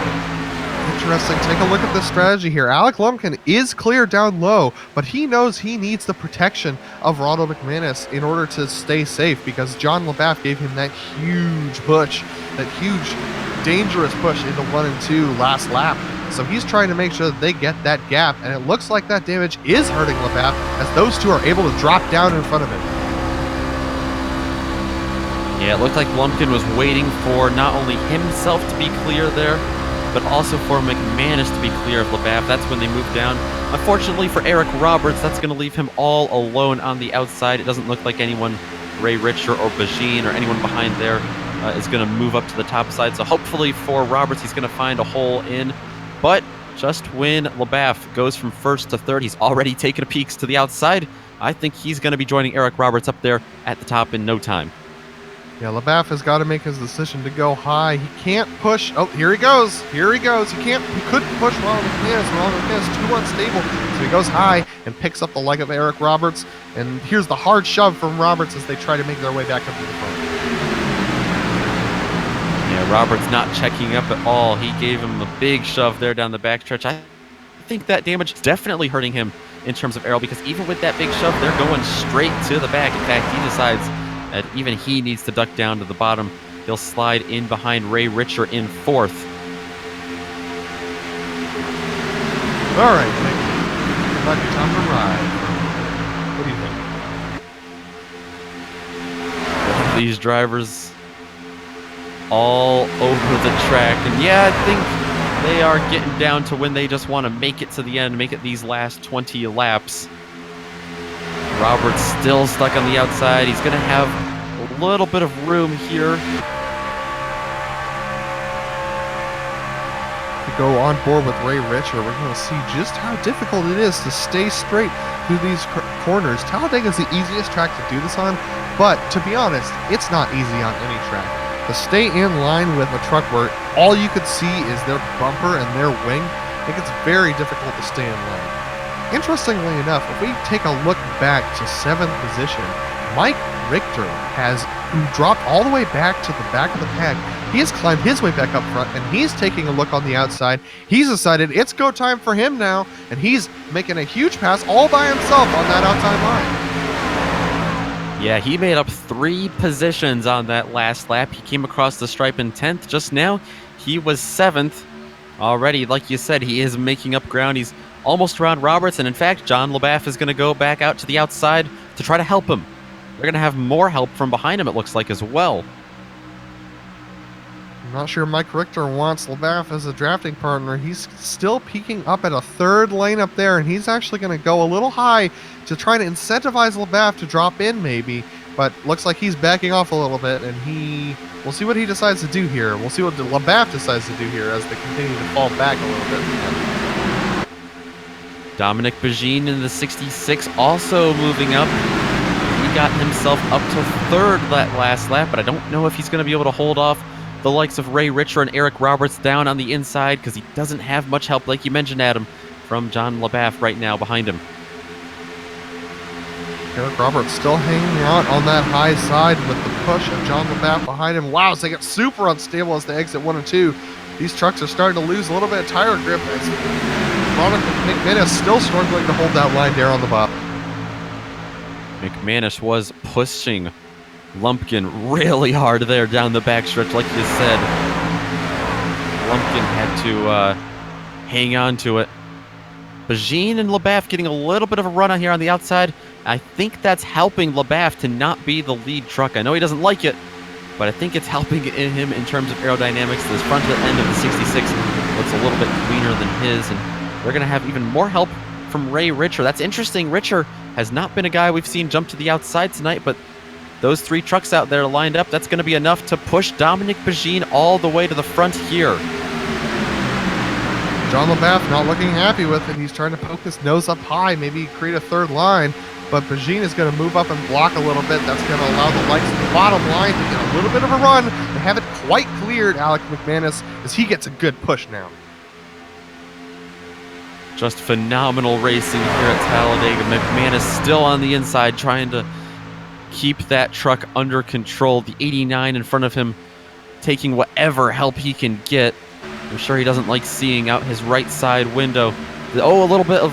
Interesting. Take a look at this strategy here. Alec Lumpkin is clear down low, but he knows he needs the protection of Ronald McManus in order to stay safe, because John LaBaff gave him that huge push, that huge, dangerous push into 1 and 2 last lap. So he's trying to make sure that they get that gap, and it looks like that damage is hurting LaBaff as those two are able to drop down in front of him. Yeah, it looked like Lumpkin was waiting for not only himself to be clear there, but also for McManus to be clear of LaBaff. That's when they moved down. Unfortunately for Eric Roberts, that's going to leave him all alone on the outside. It doesn't look like anyone, Ray Richer or Bajin or anyone behind there, is going to move up to the top side. So hopefully for Roberts, he's going to find a hole in. But just when LaBaff goes from 1st to 3rd, he's already taken a peeks to the outside. I think he's going to be joining Eric Roberts up there at the top in no time. Yeah, LaBaff has got to make his decision to go high. He can't push. Oh, here he goes. Here he goes. He couldn't push Ronald McManus. Ronald McManus too unstable. So he goes high and picks up the leg of Eric Roberts. And here's the hard shove from Roberts as they try to make their way back up to the front. Yeah, Roberts not checking up at all. He gave him a big shove there down the backstretch. I think that damage is definitely hurting him in terms of aero, because even with that big shove, they're going straight to the back. In fact, he decides that even he needs to duck down to the bottom. He'll slide in behind Ray Richer in 4th. All right, Nick. It might be time to ride. What do you think? These drivers all over the track. And yeah, I think they are getting down to when they just want to make it to the end, make it these last 20 laps. Roberts still stuck on the outside. He's going to have a little bit of room here to go on board with Ray Richer. We're going to see just how difficult it is to stay straight through these corners. Talladega is the easiest track to do this on, but to be honest, it's not easy on any track. To stay in line with a truck where all you could see is their bumper and their wing, I think it's very difficult to stay in line. Interestingly enough, if we take a look back to 7th position, Mike Richter who dropped all the way back to the back of the pack. He has climbed his way back up front, and he's taking a look on the outside. He's decided it's go time for him now, and he's making a huge pass all by himself on that outside line. Yeah, he made up 3 positions on that last lap. He came across the stripe in 10th. Just now, he was 7th. Already, like you said, he is making up ground. He's almost around Roberts, and in fact, John LaBaff is going to go back out to the outside to try to help him. They're going to have more help from behind him, it looks like, as well. I'm not sure Mike Richter wants LeBaff as a drafting partner. He's still peaking up at a third lane up there, and he's actually going to go a little high to try to incentivize LeBaff to drop in maybe, but looks like he's backing off a little bit, and we'll see what he decides to do here. We'll see what LeBaff decides to do here as they continue to fall back a little bit. Dominic Bajin in the 66 also moving up. He got himself up to third that last lap, but I don't know if he's going to be able to hold off the likes of Ray Richer and Eric Roberts down on the inside because he doesn't have much help, like you mentioned, Adam, from John LeBaff right now behind him. Eric Roberts still hanging out on that high side with the push of John LeBaff behind him. Wow, so they get super unstable as they exit 1 and 2. These trucks are starting to lose a little bit of tire grip as McManus still struggling to hold that line there on the bottom. McManus was pushing Lumpkin really hard there down the backstretch, like you said. Lumpkin had to hang on to it. Bajin and LeBaff getting a little bit of a run on here on the outside. I think that's helping LeBaff to not be the lead truck. I know he doesn't like it, but I think it's helping him in terms of aerodynamics. This front end of the 66 looks a little bit cleaner than his, and they're going to have even more help from Ray Richer. That's interesting. Richer has not been a guy we've seen jump to the outside tonight, but those 3 trucks out there lined up, that's going to be enough to push Dominic Bajin all the way to the front here. John LeBaff not looking happy with it. He's trying to poke his nose up high, maybe create a third line, but Bajin is going to move up and block a little bit. That's going to allow the lights at the bottom line to get a little bit of a run and have it quite cleared, Alec McManus, as he gets a good push now. Just phenomenal racing here at Talladega. McManus still on the inside trying to keep that truck under control. The 89 in front of him taking whatever help he can get. I'm sure he doesn't like seeing out his right side window. Oh, a little bit of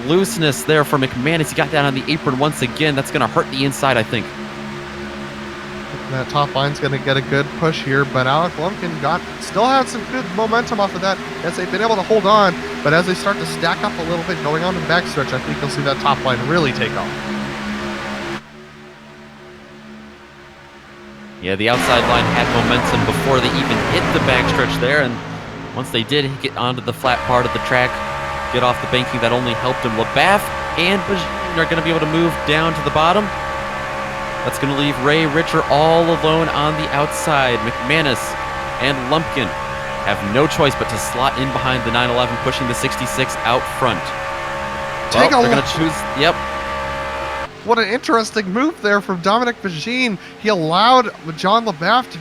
looseness there for McManus. He got down on the apron once again. That's going to hurt the inside, I think. That top line's going to get a good push here, but Alec Lumpkin still had some good momentum off of that as they've been able to hold on, but as they start to stack up a little bit going on the backstretch, I think you'll see that top line really take off. Yeah, the outside line had momentum before they even hit the backstretch there, and once they did get onto the flat part of the track, get off the banking, that only helped him. LeBaff and Bajin are going to be able to move down to the bottom. That's going to leave Ray Richer all alone on the outside. McManus and Lumpkin have no choice but to slot in behind the 911, pushing the 66 out front. They're going to choose. Yep. What an interesting move there from Dominic Bajin. He allowed John LeBaff to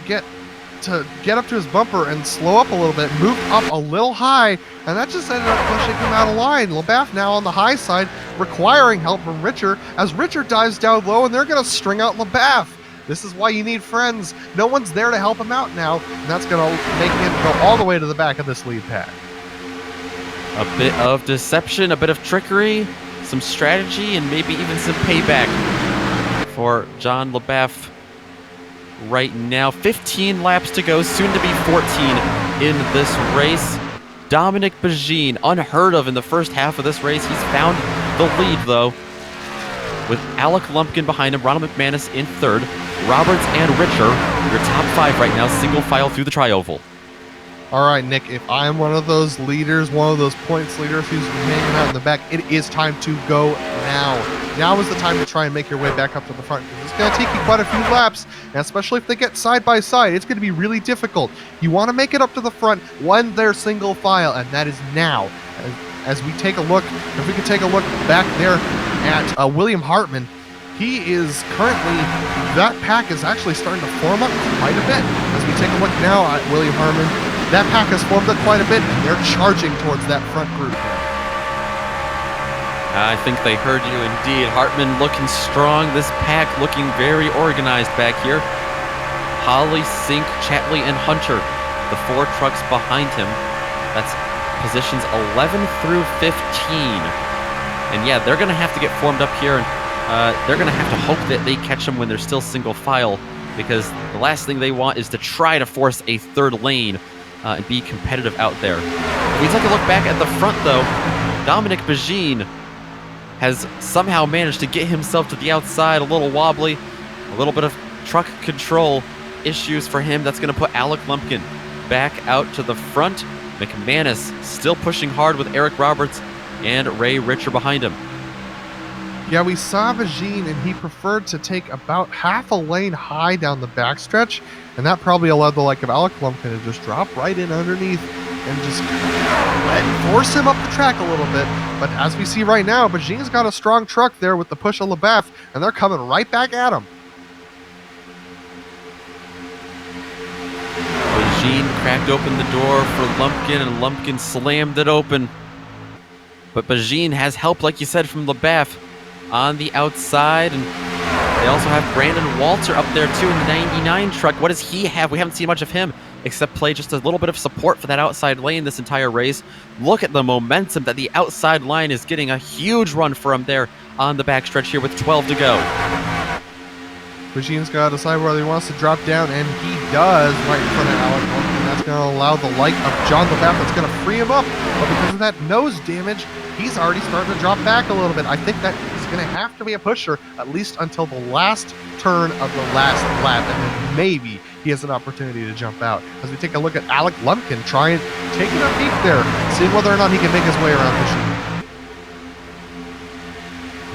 get up to his bumper and slow up a little bit, moved up a little high, and that just ended up pushing him out of line. LeBaff now on the high side, requiring help from Richer, as Richer dives down low, and they're going to string out LeBaff. This is why you need friends. No one's there to help him out now, and that's going to make him go all the way to the back of this lead pack. A bit of deception, a bit of trickery, some strategy, and maybe even some payback for John LeBaff right now. 15 laps to go, soon to be 14 in this race. Dominic Bajin, unheard of in the first half of this race. He's found the lead, though, with Alec Lumpkin behind him, Ronald McManus in third, Roberts and Richer, your top 5 right now, single file through the tri-oval. All right, Nick, if I'm one of those leaders, one of those points leaders who's hanging out in the back, it is time to go now. Now is the time to try and make your way back up to the front, because it's going to take you quite a few laps, and especially if they get side by side, it's going to be really difficult. You want to make it up to the front when they're single file, and that is now. As we take a look, if we can take a look back there at William Hartman, he is currently, that pack is actually starting to form up quite a bit. As we take a look now at William Hartman, that pack has formed up quite a bit, and they're charging towards that front group now. I think they heard you indeed. Hartman looking strong. This pack looking very organized back here. Holly, Sink, Chatley, and Hunter, the 4 trucks behind him. That's positions 11 through 15. And yeah, they're going to have to get formed up here, and they're going to have to hope that they catch them when they're still single file, because the last thing they want is to try to force a third lane and be competitive out there. If we take a look back at the front, though, Dominic Bajin has somehow managed to get himself to the outside, a little wobbly, a little bit of truck control issues for him. That's going to put Alec Lumpkin back out to the front. McManus still pushing hard with Eric Roberts and Ray Richer behind him. Yeah, we saw Vagine, and he preferred to take about half a lane high down the backstretch, and that probably allowed the like of Alec Lumpkin to just drop right in underneath and just force him up the track a little bit. But as we see right now, Vagine's got a strong truck there with the push of LeBeff, and they're coming right back at him. Vagine cracked open the door for Lumpkin, and Lumpkin slammed it open. But Vagine has help, like you said, from LeBeff on the outside, and they also have Brandon Walter up there too in the 99 truck. What does he have? We haven't seen much of him except play just a little bit of support for that outside lane this entire race. Look at the momentum that the outside line is getting. A huge run for him there on the backstretch here with 12 to go. Vagine's got to decide whether he wants to drop down, and he does right in front of Alec Lumpkin. That's going to allow the like of John LeBeff. That's going to free him up, but because of that nose damage, he's already starting to drop back a little bit. I think that he's going to have to be a pusher at least until the last turn of the last lap, and then maybe he has an opportunity to jump out. As we take a look at Alec Lumpkin trying, taking a peek there, seeing whether or not he can make his way around Vagine.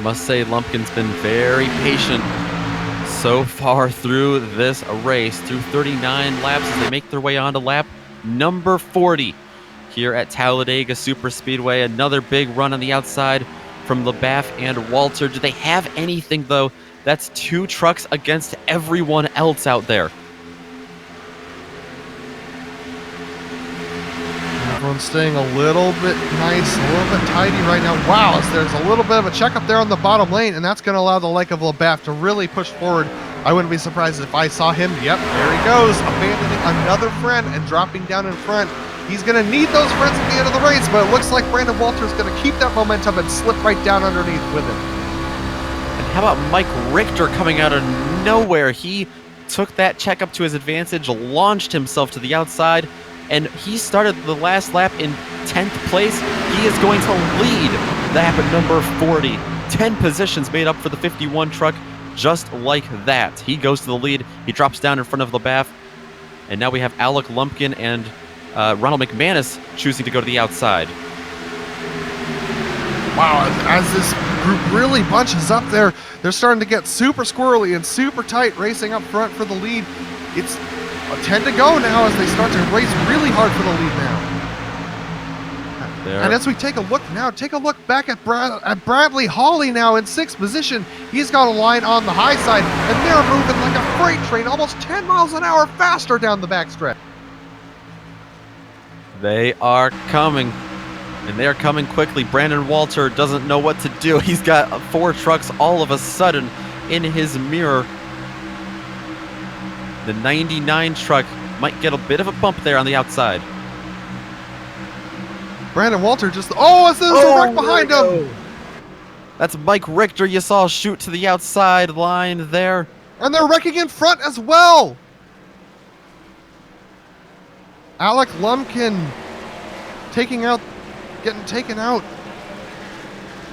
Must say Lumpkin's been very patient so far through this race, through 39 laps as they make their way onto lap number 40 here at Talladega Superspeedway. Another big run on the outside from LeBeff and Walter. Do they have anything, though? That's two trucks against everyone else out there. Everyone's staying a little bit nice, a little bit tidy right now. Wow, so there's a little bit of a check up there on the bottom lane, and that's going to allow the like of LeBeff to really push forward. I wouldn't be surprised if I saw him. Yep, there he goes, abandoning another friend and dropping down in front. He's going to need those friends at the end of the race, but it looks like Brandon Walter's going to keep that momentum and slip right down underneath with him. And how about Mike Richter coming out of nowhere? He took that check up to his advantage, launched himself to the outside, and he started the last lap in 10th place. He is going to lead lap at number 40. 10 positions made up for the 51 truck, just like that. He goes to the lead. He drops down in front of LeBeff. And now we have Alec Lumpkin and Ronald McManus choosing to go to the outside. Wow, as this group really bunches up there, they're starting to get super squirrely and super tight, racing up front for the lead. It's 10 to go now as they start to race really hard for the lead now. There. And as we take a look back at Bradley Hawley now in 6th position. He's got a line on the high side, and they're moving like a freight train, almost 10 miles an hour faster down the backstretch. They are coming, and they are coming quickly. Brandon Walter doesn't know what to do. He's got 4 trucks all of a sudden in his mirror. The 99 truck might get a bit of a bump there on the outside. Brandon Walter just... Oh, there's a wreck behind him! That's Mike Richter you saw shoot to the outside line there. And they're wrecking in front as well! Alec Lumpkin getting taken out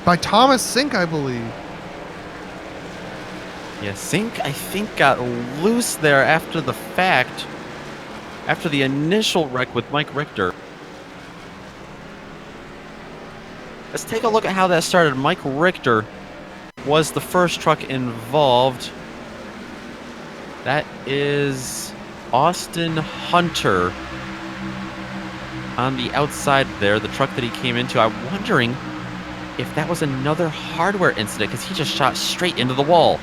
by Thomas Sink, I believe. Yeah, Sink, I think, got loose there after the fact, after the initial wreck with Mike Richter. Let's take a look at how that started. Mike Richter was the first truck involved. That is Austin Hunter on the outside there, the truck that he came into. I'm wondering if that was another hardware incident, because he just shot straight into the wall.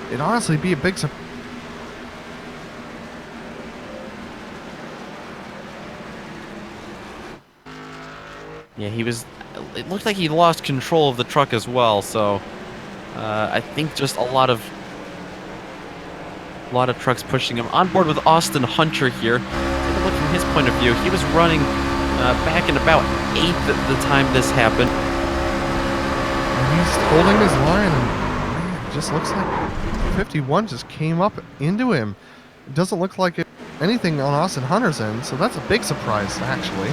It'd honestly be a big surprise. Yeah, it looked like he lost control of the truck as well, so I think just a lot of trucks pushing him. On board with Austin Hunter here. Take a look from his point of view. He was running back in about 8th at the time this happened. And he's holding his line, and man, it just looks like 51 just came up into him. It doesn't look like anything on Austin Hunter's end, so that's a big surprise, actually.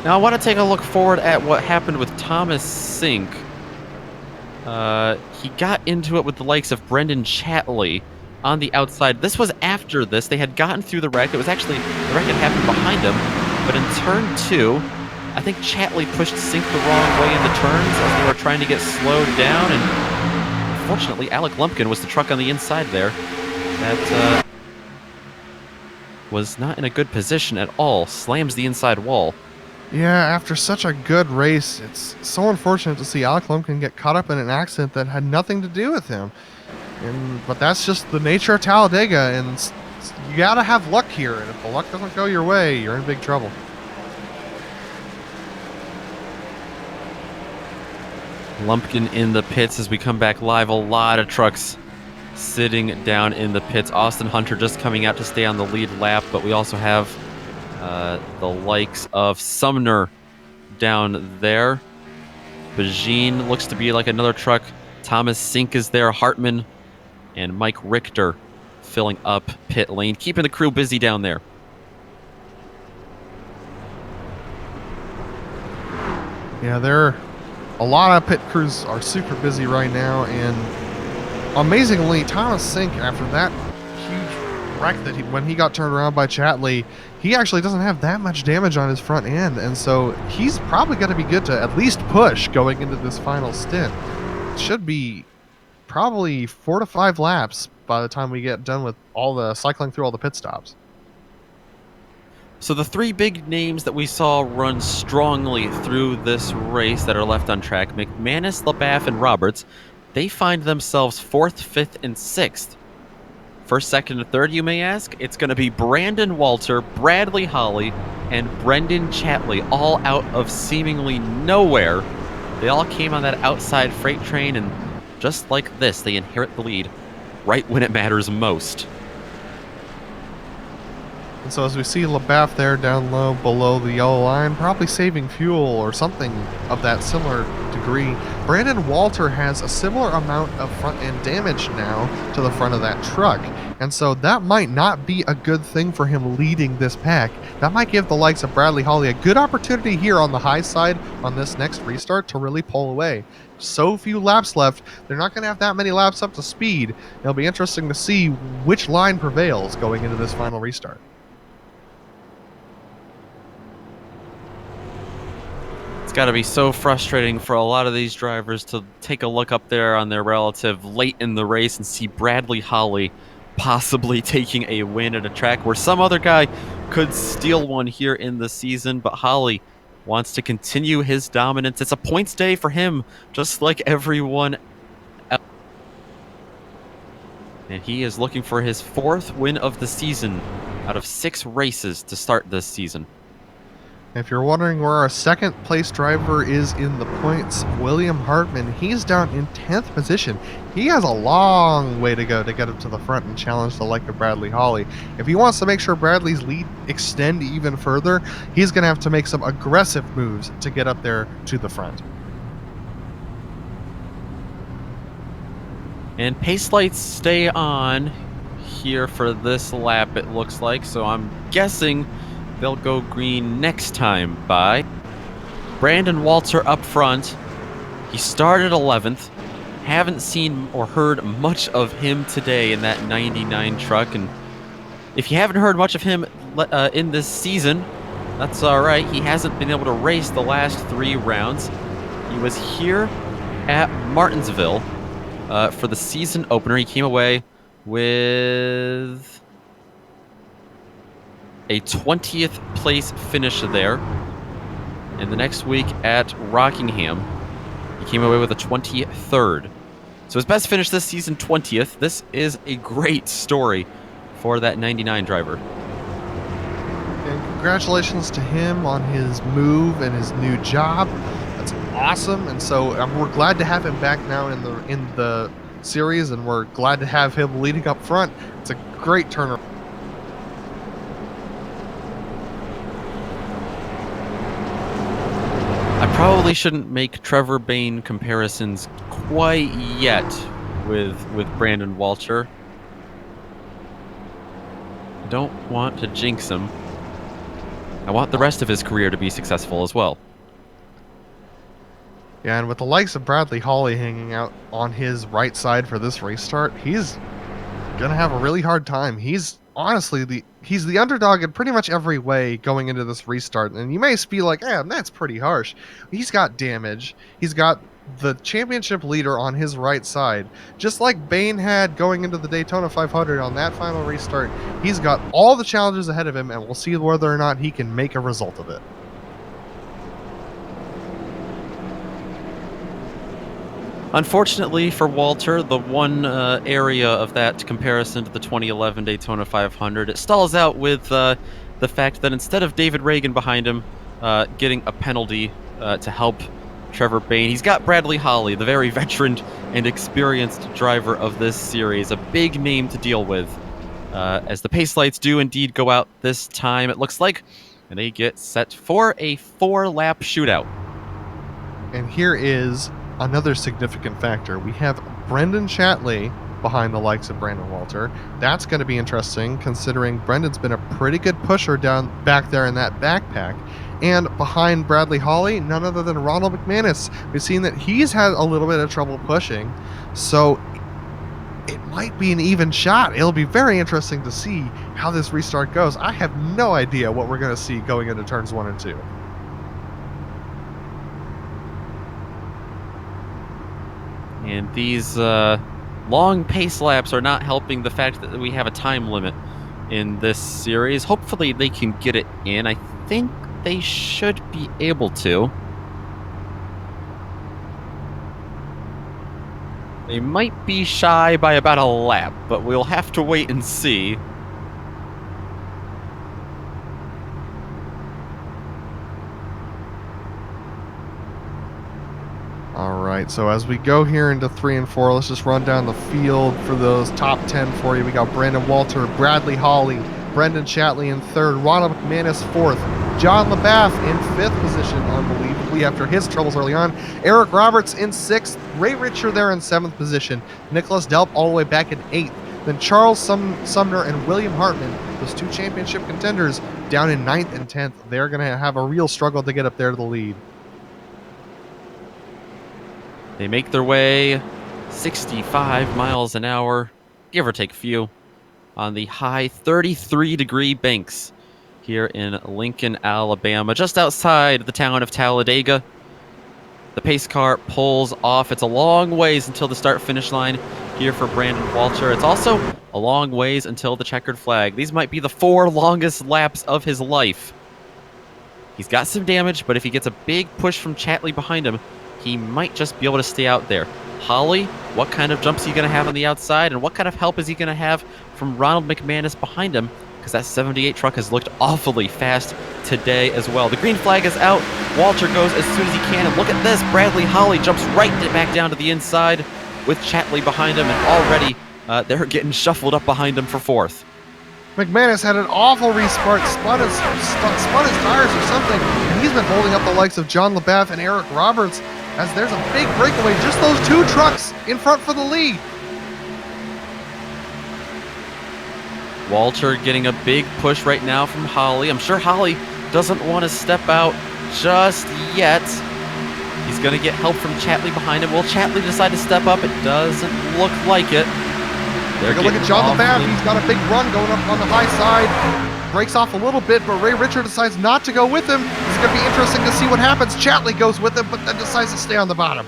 Now I want to take a look forward at what happened with Thomas Sink. He got into it with the likes of Brendan Chatley on the outside. This was after this. They had gotten through the wreck. It was actually, the wreck had happened behind him. But in turn 2, I think Chatley pushed Sink the wrong way in the turns as they were trying to get slowed down. And unfortunately, Alec Lumpkin was the truck on the inside there. That was not in a good position at all. Slams the inside wall. Yeah, after such a good race, it's so unfortunate to see Alec Lumpkin get caught up in an accident that had nothing to do with him. But that's just the nature of Talladega, and you gotta have luck here, and if the luck doesn't go your way, you're in big trouble. Lumpkin in the pits as we come back live. A lot of trucks sitting down in the pits. Austin Hunter just coming out to stay on the lead lap, but we also have the likes of Sumner down there. Bajin looks to be like another truck. Thomas Sink is there. Hartman and Mike Richter filling up pit lane, keeping the crew busy down there. Yeah, a lot of pit crews are super busy right now, and amazingly, Thomas Sink, after that huge wreck that when he got turned around by Chatley, he actually doesn't have that much damage on his front end, and so he's probably going to be good to at least push going into this final stint. It should be probably 4 to 5 laps by the time we get done with all the cycling through all the pit stops. So the 3 big names that we saw run strongly through this race that are left on track, McManus, LaBaff, and Roberts, they find themselves 4th, 5th, and 6th. First, second, and third, you may ask? It's going to be Brandon Walter, Bradley Holly, and Brendan Chatley, all out of seemingly nowhere. They all came on that outside freight train, and just like this, they inherit the lead right when it matters most. And so as we see LaBaff there down low below the yellow line, probably saving fuel or something of that similar degree, Brandon Walter has a similar amount of front-end damage now to the front of that truck. And so that might not be a good thing for him leading this pack. That might give the likes of Bradley Holly a good opportunity here on the high side on this next restart to really pull away. So few laps left, they're not going to have that many laps up to speed. It'll be interesting to see which line prevails going into this final restart. It's got to be so frustrating for a lot of these drivers to take a look up there on their relative late in the race and see Bradley Holly possibly taking a win at a track where some other guy could steal one here in the season, but Holly wants to continue his dominance. It's a points day for him, just like everyone else. And he is looking for his 4th win of the season out of 6 races to start this season. If you're wondering where our second place driver is in the points, William Hartman, he's down in 10th position. He has a long way to go to get up to the front and challenge the like of Bradley Holly. If he wants to make sure Bradley's lead extend even further, he's going to have to make some aggressive moves to get up there to the front. And pace lights stay on here for this lap, it looks like, so I'm guessing they'll go green next time by. Brandon Walter up front. He started 11th. Haven't seen or heard much of him today in that 99 truck. And if you haven't heard much of him in this season, that's all right. He hasn't been able to race the last 3 rounds. He was here at Martinsville for the season opener. He came away with a 20th place finish there. And the next week at Rockingham, he came away with a 23rd. So his best finish this season, 20th. This is a great story for that 99 driver. And congratulations to him on his move and his new job. That's awesome. And so we're glad to have him back now in the series, and we're glad to have him leading up front. It's a great turnaround. I probably shouldn't make Trevor Bayne comparisons quite yet with Brandon Walter. I don't want to jinx him. I want the rest of his career to be successful as well. Yeah, and with the likes of Bradley Hawley hanging out on his right side for this restart, he's gonna have a really hard time. He's honestly he's the underdog in pretty much every way going into this restart. And you may be like, that's pretty harsh. He's got damage. He's got the championship leader on his right side. Just like Bane had going into the Daytona 500 on that final restart, he's got all the challenges ahead of him, and we'll see whether or not he can make a result of it. Unfortunately for Walter, the one area of that comparison to the 2011 Daytona 500, it stalls out with the fact that instead of David Reagan behind him getting a penalty to help Trevor Bayne, he's got Bradley Hawley, the very veteran and experienced driver of this series, a big name to deal with. As the pace lights do indeed go out this time, it looks like, and they get set for a 4-lap shootout. And here is another significant factor. We have Brendan Shatley behind the likes of Brandon Walter. That's going to be interesting, considering Brendan's been a pretty good pusher down back there in that backpack. And behind Bradley Hawley, none other than Ronald McManus. We've seen that he's had a little bit of trouble pushing, so it might be an even shot. It'll be very interesting to see how this restart goes. I have no idea what we're going to see going into turns 1 and 2. And these long pace laps are not helping the fact that we have a time limit in this series. Hopefully they can get it in. I think they should be able to. They might be shy by about a lap, but we'll have to wait and see. Alright, so as we go here into 3 and 4, let's just run down the field for those top 10 for you. We got Brandon Walter, Bradley Hawley, Brendan Shatley in 3rd, Ronald McManus 4th, John LaBath in 5th position, unbelievably, after his troubles early on. Eric Roberts in 6th, Ray Richer there in 7th position, Nicholas Delp all the way back in 8th, then Charles Sumner and William Hartman, those 2 championship contenders, down in 9th and 10th. They're going to have a real struggle to get up there to the lead. They make their way 65 miles an hour, give or take a few, on the high 33-degree banks here in Lincoln, Alabama, just outside the town of Talladega. The pace car pulls off. It's a long ways until the start-finish line here for Brandon Walter. It's also a long ways until the checkered flag. These might be the 4 longest laps of his life. He's got some damage, but if he gets a big push from Shatley behind him, he might just be able to stay out there. Hawley, what kind of jumps are you going to have on the outside, and what kind of help is he going to have from Ronald McManus behind him? Because that 78 truck has looked awfully fast today as well. The green flag is out. Walter goes as soon as he can, and look at this. Bradley Hawley jumps right back down to the inside with Shatley behind him, and already they're getting shuffled up behind him for 4th. McManus had an awful restart, spun his tires or something, and he's been holding up the likes of John LaBath and Eric Roberts, as there's a big breakaway, just those 2 trucks in front for the lead. Walter getting a big push right now from Hawley. I'm sure Hawley doesn't want to step out just yet. He's going to get help from Shatley behind him. Will Shatley decide to step up? It doesn't look like it. Take a look at John LaBath. He's got a big run going up on the high side. Breaks off a little bit, but Ray Richer decides not to go with him. It's going to be interesting to see what happens. Shatley goes with him, but then decides to stay on the bottom.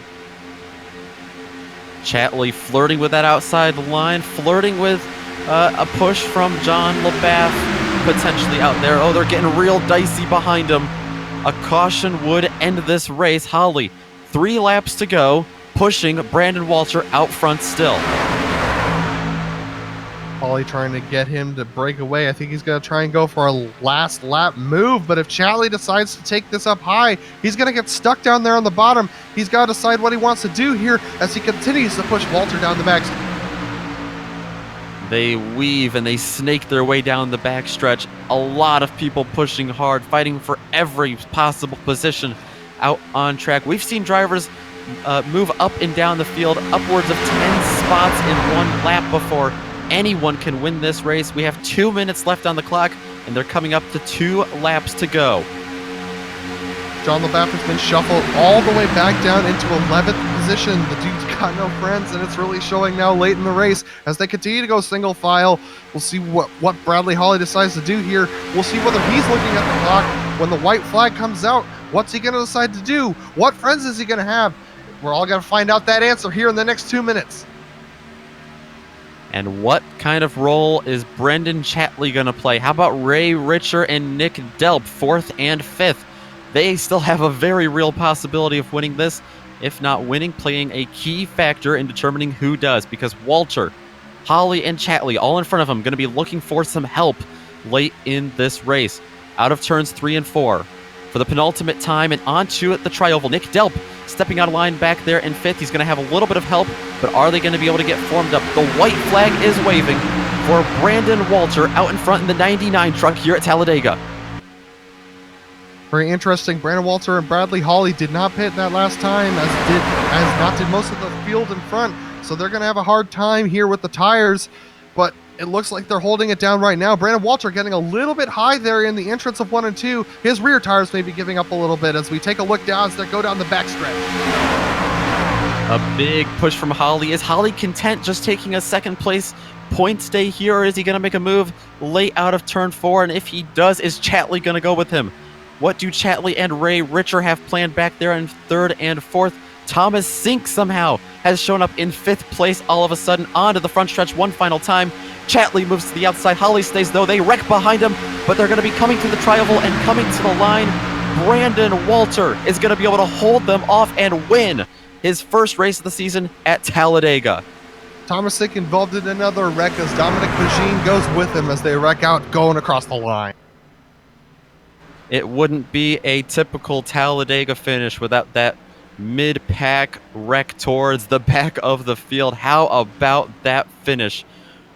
Shatley flirting with that outside line, flirting with a push from John LaBath potentially out there. Oh, they're getting real dicey behind him. A caution would end this race. Hawley, 3 laps to go, pushing Brandon Walter out front still. Hawley trying to get him to break away. I think he's going to try and go for a last lap move, but if Shatley decides to take this up high, he's going to get stuck down there on the bottom. He's got to decide what he wants to do here as he continues to push Walter down the back. They weave and they snake their way down the backstretch. A lot of people pushing hard, fighting for every possible position out on track. We've seen drivers move up and down the field upwards of 10 spots in 1 lap before. Anyone can win this race. We have 2 minutes left on the clock, and they're coming up to 2 laps to go. John LaBaff has been shuffled all the way back down into 11th position. The dude's got no friends, and it's really showing now late in the race as they continue to go single file. We'll see what Bradley Holly decides to do here. We'll see whether he's looking at the clock. When the white flag comes out, what's he going to decide to do? What friends is he going to have? We're all going to find out that answer here in the next 2 minutes. And what kind of role is Brendan Chatley going to play? How about Ray Richer and Nick Delp, 4th and 5th? They still have a very real possibility of winning this, if not winning, playing a key factor in determining who does, because Walter, Holly, and Chatley, all in front of him, going to be looking for some help late in this race. Out of turns 3 and 4. For the penultimate time and onto the tri-oval, Nick Delp stepping out of line back there in 5th. He's going to have a little bit of help, but are they going to be able to get formed up? The white flag is waving for Brandon Walter out in front in the 99 truck here at Talladega. Very interesting. Brandon Walter and Bradley Holly did not pit that last time, as did most of the field in front. So they're going to have a hard time here with the tires, but it looks like they're holding it down right now. Brandon Walter getting a little bit high there in the entrance of 1 and 2. His rear tires may be giving up a little bit as we take a look down as they go down the backstretch. A big push from Holly. Is Holly content just taking a second place point stay here, or is he going to make a move late out of turn 4? And if he does, is Chatley going to go with him? What do Chatley and Ray Richer have planned back there in 3rd and 4th? Thomas Sink somehow has shown up in 5th place all of a sudden onto the front stretch one final time. Chatley moves to the outside. Holly stays, though. They wreck behind him, but they're going to be coming to the tri-oval and coming to the line. Brandon Walter is going to be able to hold them off and win his first race of the season at Talladega. Thomas Sink involved in another wreck as Dominic Pagine goes with him as they wreck out going across the line. It wouldn't be a typical Talladega finish without that mid-pack wreck towards the back of the field. How about that finish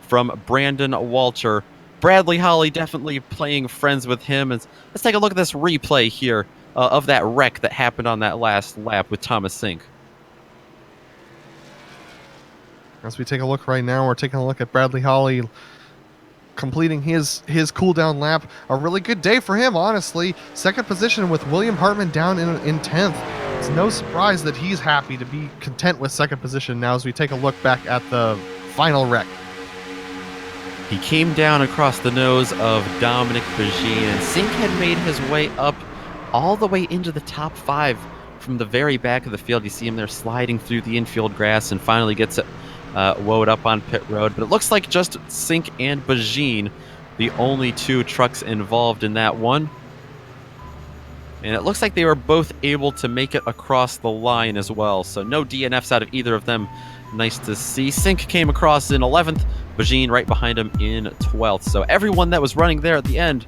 from Brandon Walter? Bradley Holly definitely playing friends with him. Let's take a look at this replay here of that wreck that happened on that last lap with Thomas Sink. As we take a look right now, we're taking a look at Bradley Holly completing his cool-down lap. A really good day for him, honestly. 2nd position with William Hartman down in 10th. It's no surprise that he's happy to be content with 2nd position now as we take a look back at the final wreck. He came down across the nose of Dominic Pagine, and Sink had made his way up all the way into the top 5 from the very back of the field. You see him there sliding through the infield grass and finally gets it woed up on pit road. But it looks like just Sink and Pagine, the only 2 trucks involved in that one. And it looks like they were both able to make it across the line as well. So no DNFs out of either of them. Nice to see. Sink came across in 11th. Pagine right behind him in 12th. So everyone that was running there at the end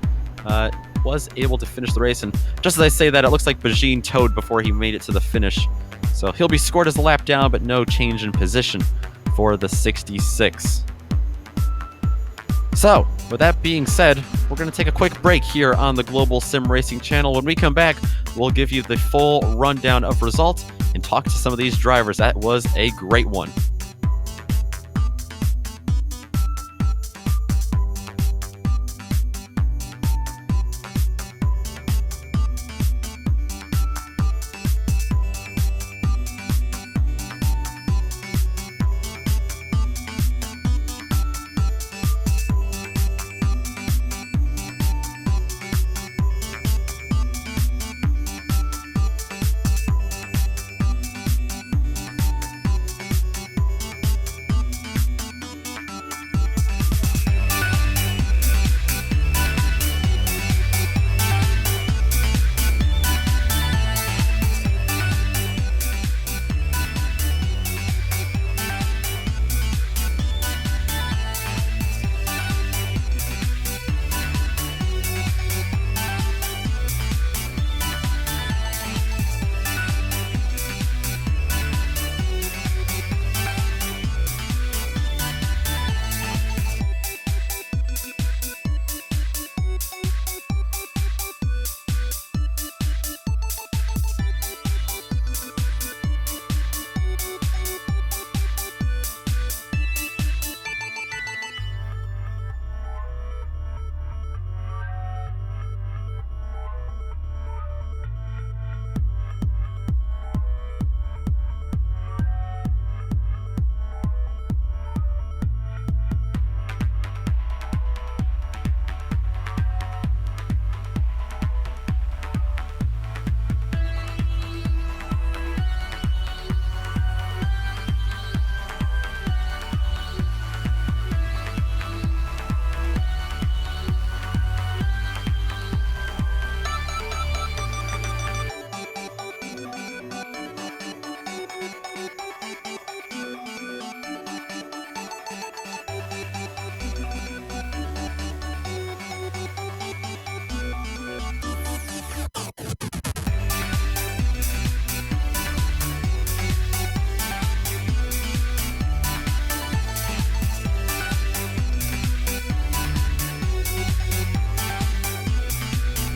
was able to finish the race. And just as I say that, it looks like Pagine towed before he made it to the finish. So he'll be scored as a lap down, but no change in position for the 66. So, with that being said, we're going to take a quick break here on the Global Sim Racing Channel. When we come back, we'll give you the full rundown of results and talk to some of these drivers. That was a great one.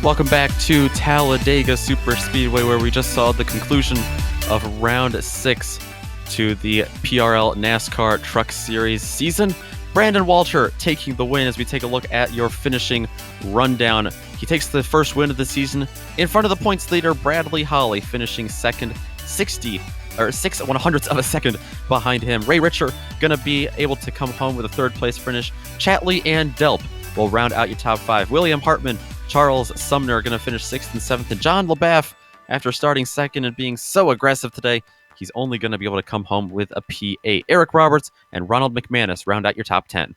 Welcome back to Talladega Superspeedway, where we just saw the conclusion of round 6 to the PRL NASCAR Truck Series season. Brandon Walter taking the win as we take a look at your finishing rundown. He takes the first win of the season in front of the points leader, Bradley Holly, finishing second, 6/100ths of a second behind him. Ray Richer going to be able to come home with a third place finish. Chatley and Delp will round out your top 5. William Hartman, Charles Sumner are going to finish 6th and 7th. And John LaBeouf, after starting second and being so aggressive today, he's only going to be able to come home with a P8. Eric Roberts and Ronald McManus round out your top 10.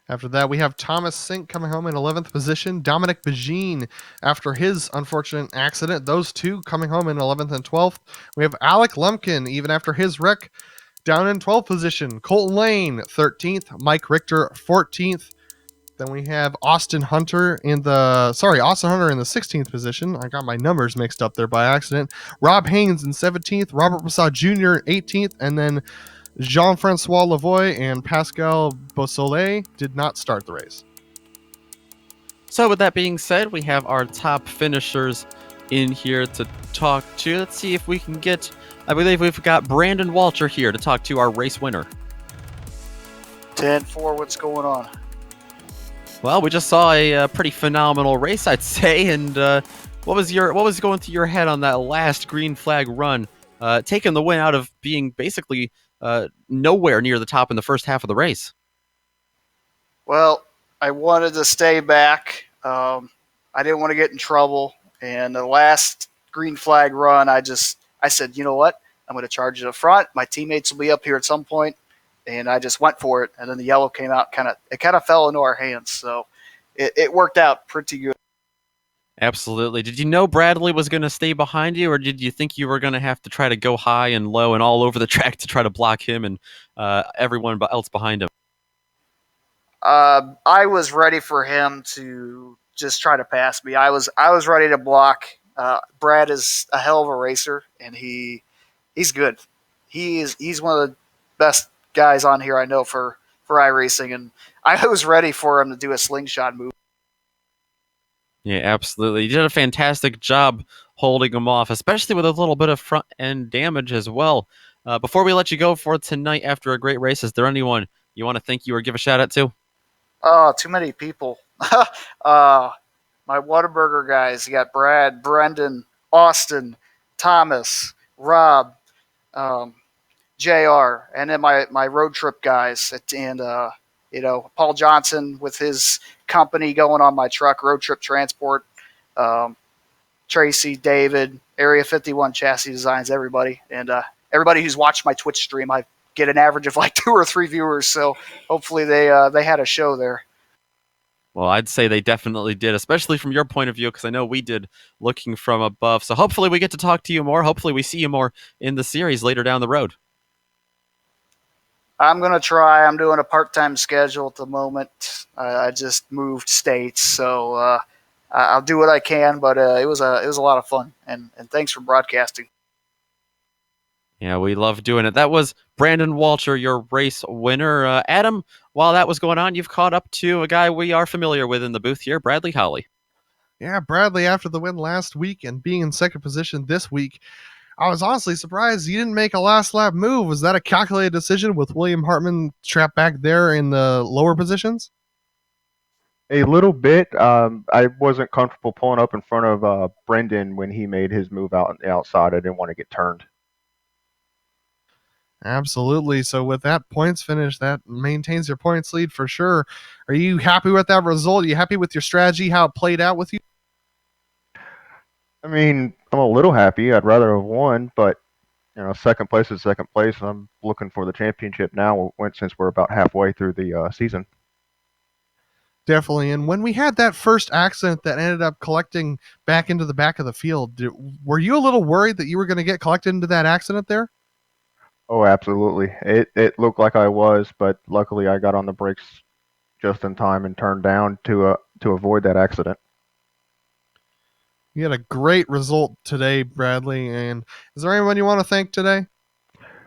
After that, we have Thomas Sink coming home in 11th position. Dominic Begine, after his unfortunate accident, those two coming home in 11th and 12th. We have Alec Lumpkin, even after his wreck, down in 12th position. Colton Lane, 13th. Mike Richter, 14th. Then we have Austin Hunter in the 16th position. I got my numbers mixed up there by accident. Rob Haynes in 17th. Robert Bassat Jr. 18th. And then Jean-Francois Lavoie and Pascal Beausoleil did not start the race. So with that being said, we have our top finishers in here to talk to. Let's see if we can get, I believe we've got Brandon Walter here to talk to our race winner. 10-4, what's going on? Well, we just saw a pretty phenomenal race, I'd say. And what was going through your head on that last green flag run, taking the win out of being basically nowhere near the top in the first half of the race? Well, I wanted to stay back. I didn't want to get in trouble. And the last green flag run, I said, you know what? I'm going to charge it up front. My teammates will be up here at some point. And I just went for it. And then the yellow came out, it kind of fell into our hands. So it worked out pretty good. Absolutely. Did you know Bradley was going to stay behind you, or did you think you were going to have to try to go high and low and all over the track to try to block him and everyone else behind him? I was ready for him to just try to pass me. I was ready to block. Brad is a hell of a racer, and he's good. He's one of the best guys on here I know for iRacing, and I was ready for him to do a slingshot move. Yeah, absolutely. You did a fantastic job holding him off, especially with a little bit of front end damage as well. Before we let you go for tonight after a great race, is there anyone you want to thank you or give a shout out to? Oh, too many people. My Whataburger guys. You got Brad, Brendan, Austin, Thomas, Rob, JR, and then my road trip guys, and Paul Johnson with his company going on my truck, Road Trip Transport, Tracy, David, Area 51 Chassis Designs, everybody, and everybody who's watched my Twitch stream. I get an average of like 2 or 3 viewers, so hopefully they had a show there. Well, I'd say they definitely did, especially from your point of view, because I know we did looking from above. So hopefully we get to talk to you more. Hopefully we see you more in the series later down the road. I'm going to try. I'm doing a part-time schedule at the moment. I just moved states, so I'll do what I can, but it was a lot of fun, and thanks for broadcasting. Yeah, we love doing it. That was Brandon Walter, your race winner. Adam, while that was going on, you've caught up to a guy we are familiar with in the booth here, Bradley Holly. Yeah, Bradley, after the win last week and being in second position this week, I was honestly surprised you didn't make a last lap move. Was that a calculated decision with William Hartman trapped back there in the lower positions? A little bit. I wasn't comfortable pulling up in front of Brendan when he made his move out on the outside. I didn't want to get turned. Absolutely. So with that points finish, that maintains your points lead for sure. Are you happy with that result? Are you happy with your strategy, how it played out with you? I mean, I'm a little happy. I'd rather have won, but second place is second place. I'm looking for the championship now since we're about halfway through the season. Definitely. And when we had that first accident that ended up collecting back into the back of the field, were you a little worried that you were going to get collected into that accident there? Oh, absolutely. It looked like I was, but luckily I got on the brakes just in time and turned down to avoid that accident. You had a great result today, Bradley. And is there anyone you want to thank today?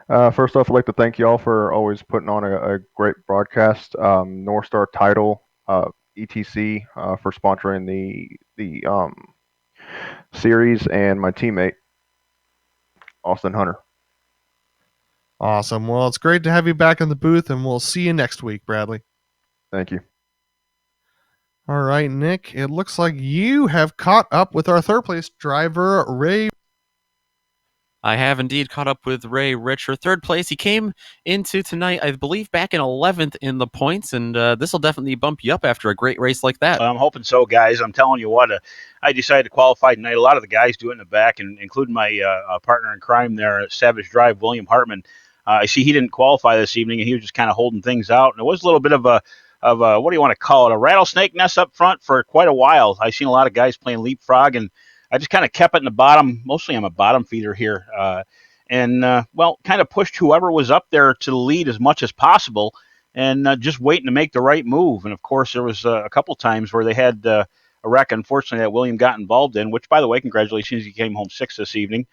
First off, I'd like to thank y'all for always putting on a great broadcast. North Star title ETC for sponsoring the series, and my teammate Austin Hunter. Awesome. Well, it's great to have you back in the booth, and we'll see you next week, Bradley. Thank you. All right, Nick, it looks like you have caught up with our third place driver, Ray. I have indeed caught up with Ray Richer. Third place. He came into tonight, I believe, back in 11th in the points, and this will definitely bump you up after a great race like that. I'm hoping so, guys. I'm telling you what, I decided to qualify tonight. A lot of the guys do it in the back, and including my partner in crime there at Savage Drive, William Hartman. I see he didn't qualify this evening, and he was just kind of holding things out. And it was a little bit of a what do you want to call it, a rattlesnake nest up front for quite a while. I've seen a lot of guys playing leapfrog, and I just kind of kept it in the bottom. Mostly I'm a bottom feeder here. And kind of pushed whoever was up there to the lead as much as possible, and just waiting to make the right move. And of course, there was a couple times where they had a wreck, unfortunately, that William got involved in, which, by the way, congratulations, he came home 6th this evening.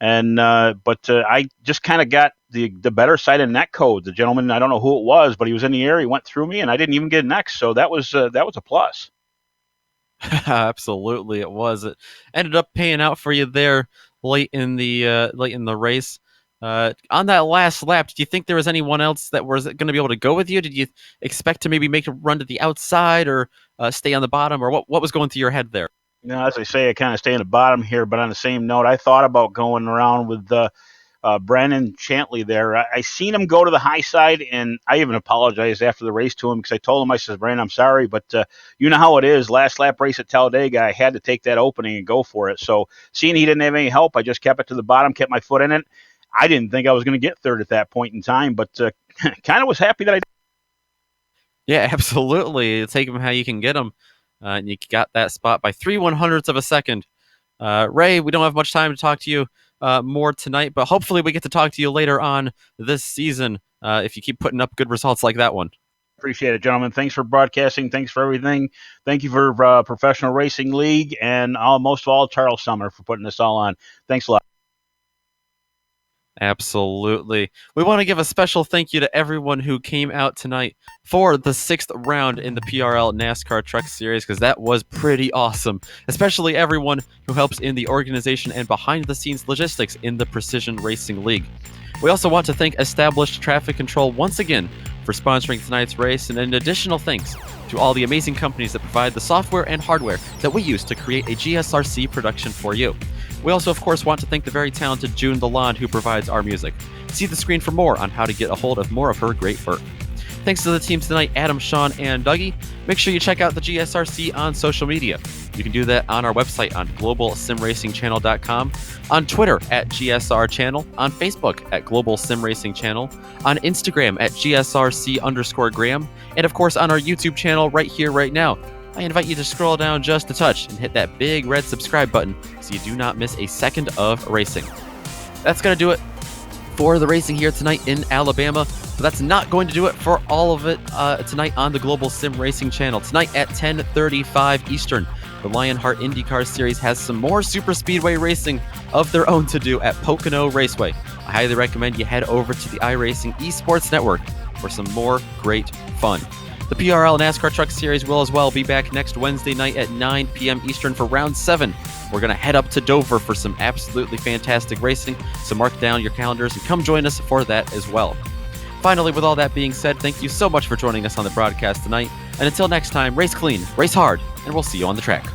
And but I just kind of got the better side of net code. The gentleman, I don't know who it was, but he was in the air. He went through me, and I didn't even get next. So that was a plus. Absolutely, it was. It ended up paying out for you there late in the race. On that last lap, do you think there was anyone else that was going to be able to go with you? Did you expect to maybe make a run to the outside or stay on the bottom, or what was going through your head there? As I say, I kind of stay in the bottom here, but on the same note, I thought about going around with Brandon Chantley there. I seen him go to the high side, and I even apologized after the race to him because I told him, I said, Brandon, I'm sorry, but you know how it is. Last lap race at Talladega, I had to take that opening and go for it. So seeing he didn't have any help, I just kept it to the bottom, kept my foot in it. I didn't think I was going to get third at that point in time, but kind of was happy that I did. Yeah, absolutely. Take him how you can get him. And you got that spot by 3/100ths of a second. Ray, we don't have much time to talk to you more tonight, but hopefully we get to talk to you later on this season if you keep putting up good results like that one. Appreciate it, gentlemen. Thanks for broadcasting. Thanks for everything. Thank you for Professional Racing League, and most of all, Charles Summer for putting this all on. Thanks a lot. Absolutely. We want to give a special thank you to everyone who came out tonight for the 6th round in the PRL NASCAR Truck Series, because that was pretty awesome, especially everyone who helps in the organization and behind-the-scenes logistics in the Precision Racing League. We also want to thank Established Traffic Control once again for sponsoring tonight's race, and an additional thanks to all the amazing companies that provide the software and hardware that we use to create a GSRC production for you. We also, of course, want to thank the very talented June Lalonde who provides our music. See the screen for more on how to get a hold of more of her great work. Thanks to the teams tonight, Adam, Sean, and Dougie. Make sure you check out the GSRC on social media. You can do that on our website on globalsimracingchannel.com, on Twitter at GSR Channel, on Facebook at Global SimRacing Channel, on Instagram at GSRC_Graham, and of course on our YouTube channel right here, right now. I invite you to scroll down just a touch and hit that big red subscribe button so you do not miss a second of racing. That's going to do it for the racing here tonight in Alabama, but that's not going to do it for all of it tonight on the Global Sim Racing Channel. Tonight at 10:35 Eastern, the Lionheart IndyCar Series has some more Superspeedway racing of their own to do at Pocono Raceway. I highly recommend you head over to the iRacing Esports Network for some more great fun. The PRL NASCAR Truck Series will as well be back next Wednesday night at 9 p.m. Eastern for Round 7. We're going to head up to Dover for some absolutely fantastic racing, so mark down your calendars and come join us for that as well. Finally, with all that being said, thank you so much for joining us on the broadcast tonight, and until next time, race clean, race hard, and we'll see you on the track.